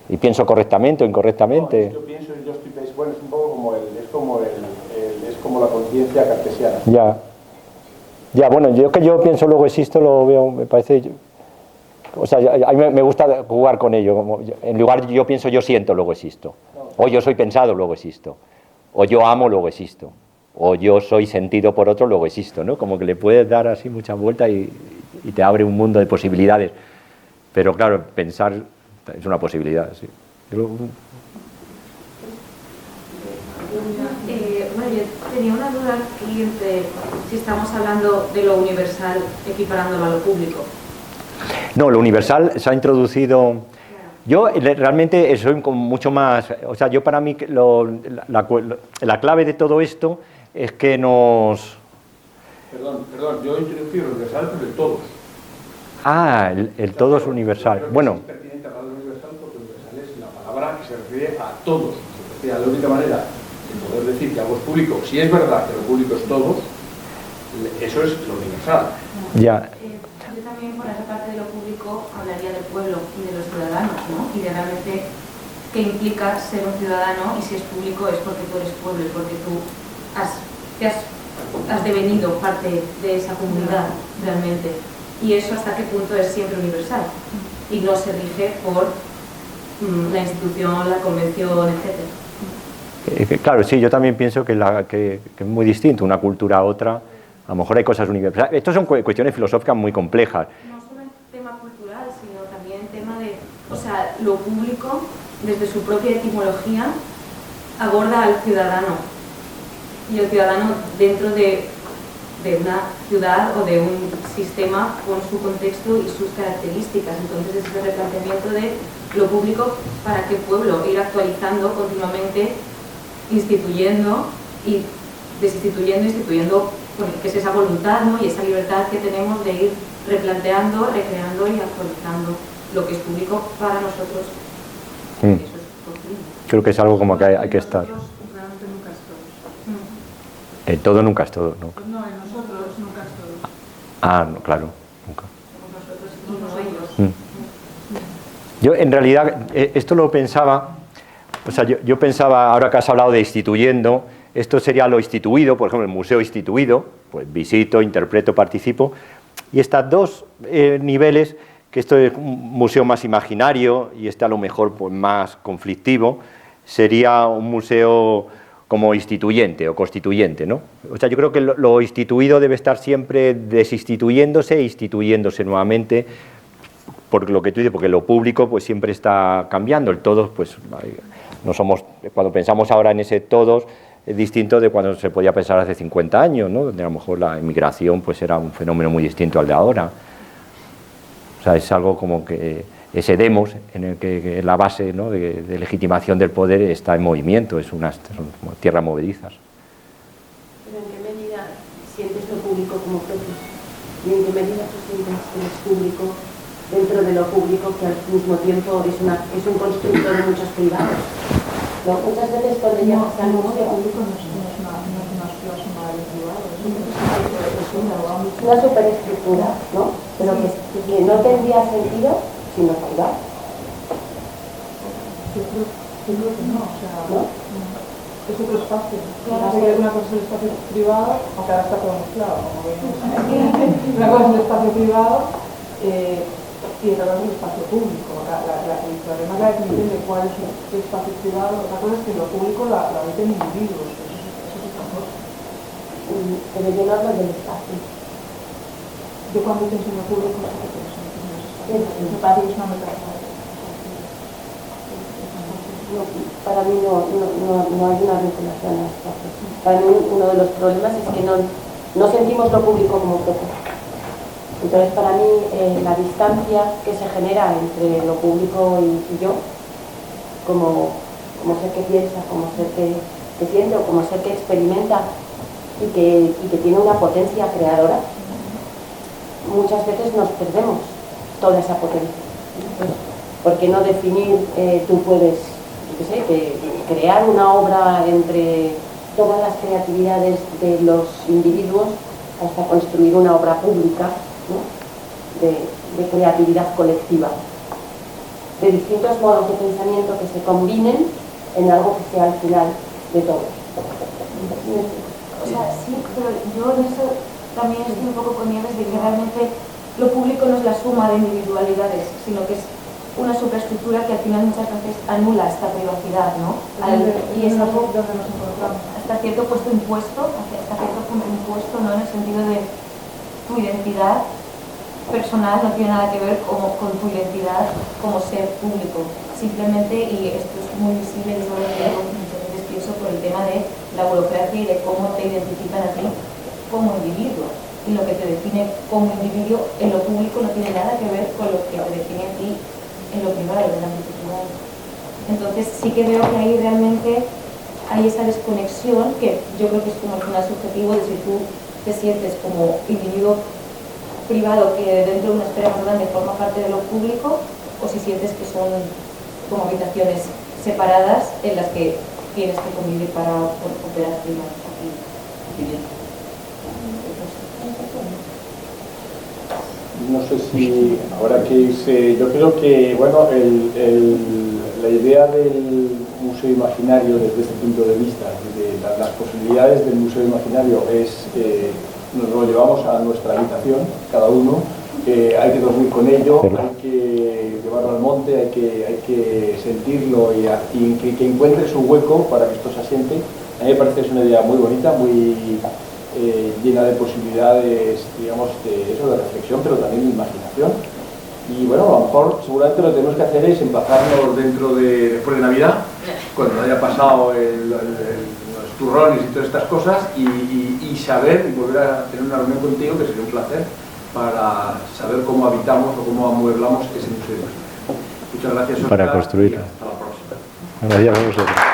Y pienso correctamente o incorrectamente. No, yo pienso y yo estoy pensando, bueno, es un poco como es como la conciencia cartesiana. Ya, bueno, yo pienso, luego existo, lo veo, me parece... O sea, a mí me gusta jugar con ello. En lugar de yo pienso, yo siento, luego existo. O yo soy pensado, luego existo. O yo amo, luego existo. O yo soy sentido por otro, luego existo, ¿no? Como que le puedes dar así mucha vuelta y te abre un mundo de posibilidades. Pero claro, pensar es una posibilidad, sí. Bueno, yo tenía una duda aquí entre si estamos hablando de lo universal equiparándolo a lo público. No, lo universal se ha introducido... Yo realmente soy mucho más... O sea, yo para mí la clave de todo esto es que nos... Perdón, yo introducí lo universal, pero el todos. Ah, el todo es universal. Bueno... Es pertinente hablar de universal porque universal es la palabra que se refiere a todos. Se refiere a la única manera de poder decir que algo es público. Si es verdad que lo público es todos, eso es lo universal. Ya. Yo también por esa parte de lo público hablaría del pueblo y de los ciudadanos, ¿no? Y de realmente qué implica ser un ciudadano y si es público es porque tú eres pueblo y porque tú has devenido parte de esa comunidad realmente. Y eso hasta qué punto es siempre universal y no se rige por la institución, la convención, etc. Claro, sí, yo también pienso que es muy distinto una cultura a otra. A lo mejor hay cosas universales. Estas son cuestiones filosóficas muy complejas. No solo en tema cultural, sino también en tema de, o sea, lo público, desde su propia etimología, aborda al ciudadano. Y el ciudadano dentro de una ciudad o de un sistema con su contexto y sus características. Entonces es el replanteamiento de lo público para qué pueblo, ir actualizando continuamente, instituyendo y instituyendo, que es esa voluntad, ¿no? Y esa libertad que tenemos de ir replanteando, recreando y actualizando lo que es público para nosotros. Eso es posible. Creo que es algo como que hay que estar. Realmente nunca es todo. El todo nunca es todo, ¿no? No, en nosotros nunca es todo. Ah, no, claro, nunca. Somos nosotros y no ellos. Yo en realidad esto lo pensaba, o sea, yo pensaba, ahora que has hablado de instituyendo, esto sería lo instituido, por ejemplo, el museo instituido, pues visito, interpreto, participo, y estos dos niveles, que esto es un museo más imaginario y este a lo mejor pues, más conflictivo, sería un museo como instituyente o constituyente, ¿no? O sea, yo creo que lo instituido debe estar siempre desinstituyéndose e instituyéndose nuevamente, por lo que tú dices, porque lo público pues siempre está cambiando, el todos, pues no somos, cuando pensamos ahora en ese todos, es distinto de cuando se podía pensar hace 50 años, ¿no? Donde a lo mejor la inmigración pues era un fenómeno muy distinto al de ahora. O sea, es algo como que ese demos en el que la base, ¿no? de legitimación del poder está en movimiento, son como tierras movedizas. ¿Pero en qué medida sientes lo público como propio? ¿Y en qué medida tú sientes que es público dentro de lo público que al mismo tiempo es un constructo de muchos privados? ¿No? Muchas veces cuando llegas al museo... público no es una suma de privados, es una superestructura, ¿no? Pero que no tendría sentido sin los privados. Yo creo que no, o sea, ¿No? es otro espacio. Claro. Una cosa es el espacio privado, aunque ahora está todo mezclado, como vemos. Una cosa es el espacio privado y otra cosa es el espacio público. El problema es la definición de cuál es el espacio privado. Otra cosa es que lo público lo habiten individuos, eso es otra cosa. Pero yo no hablo del espacio. Yo cuando pienso en lo público, no sé qué pienso en El espacio es una metáfora. No, para mí no hay una vinculación al espacio. Para mí uno de los problemas es que no sentimos lo público como propio. Entonces para mí la distancia que se genera entre lo público y yo, como ser que piensa, como ser que siente o como ser que experimenta y que tiene una potencia creadora, muchas veces nos perdemos toda esa potencia. Entonces, ¿por qué no definir, tú puedes, yo qué sé, crear una obra entre todas las creatividades de los individuos hasta construir una obra pública, ¿no? de creatividad colectiva, de distintos modos de pensamiento que se combinen en algo que sea al final de todo. O sea, sí, pero yo en eso también estoy un poco con Nieves de que realmente lo público no es la suma de individualidades, sino que es una superestructura que al final muchas veces anula esta privacidad, ¿no? Y es algo donde nos encontramos. Hasta cierto punto impuesto, ¿no? En el sentido de tu identidad personal no tiene nada que ver con tu identidad como ser público. Simplemente, y esto es muy visible, y es algo que muchas veces pienso por el tema de la burocracia y de cómo te identifican a ti como individuo. Y lo que te define como individuo en lo público no tiene nada que ver con lo que te define a ti en lo privado, en el ámbito privado. Entonces sí que veo que ahí realmente hay esa desconexión que yo creo que es como al final subjetivo de si tú te sientes como individuo privado que dentro de una esfera más grande forma parte de lo público, o si sientes que son como habitaciones separadas en las que tienes que convivir para operar privado. No sé si ahora que yo creo que bueno la idea del museo imaginario desde este punto de vista, de las posibilidades del museo imaginario es nos lo llevamos a nuestra habitación, cada uno, hay que dormir con ello, hay que llevarlo al monte, hay que sentirlo y que encuentre su hueco para que esto se asiente. A mí me parece que es una idea muy bonita, muy llena de posibilidades, digamos, de reflexión, pero también de imaginación. Y bueno, a lo mejor seguramente lo que tenemos que hacer es emplazarnos después de Navidad, cuando haya pasado los turrones y todas estas cosas, y saber, y volver a tener una reunión contigo, que sería un placer, para saber cómo habitamos o cómo amueblamos ese museo. Muchas gracias, Óscar, para construir. Y hasta la próxima. Gracias a vosotros.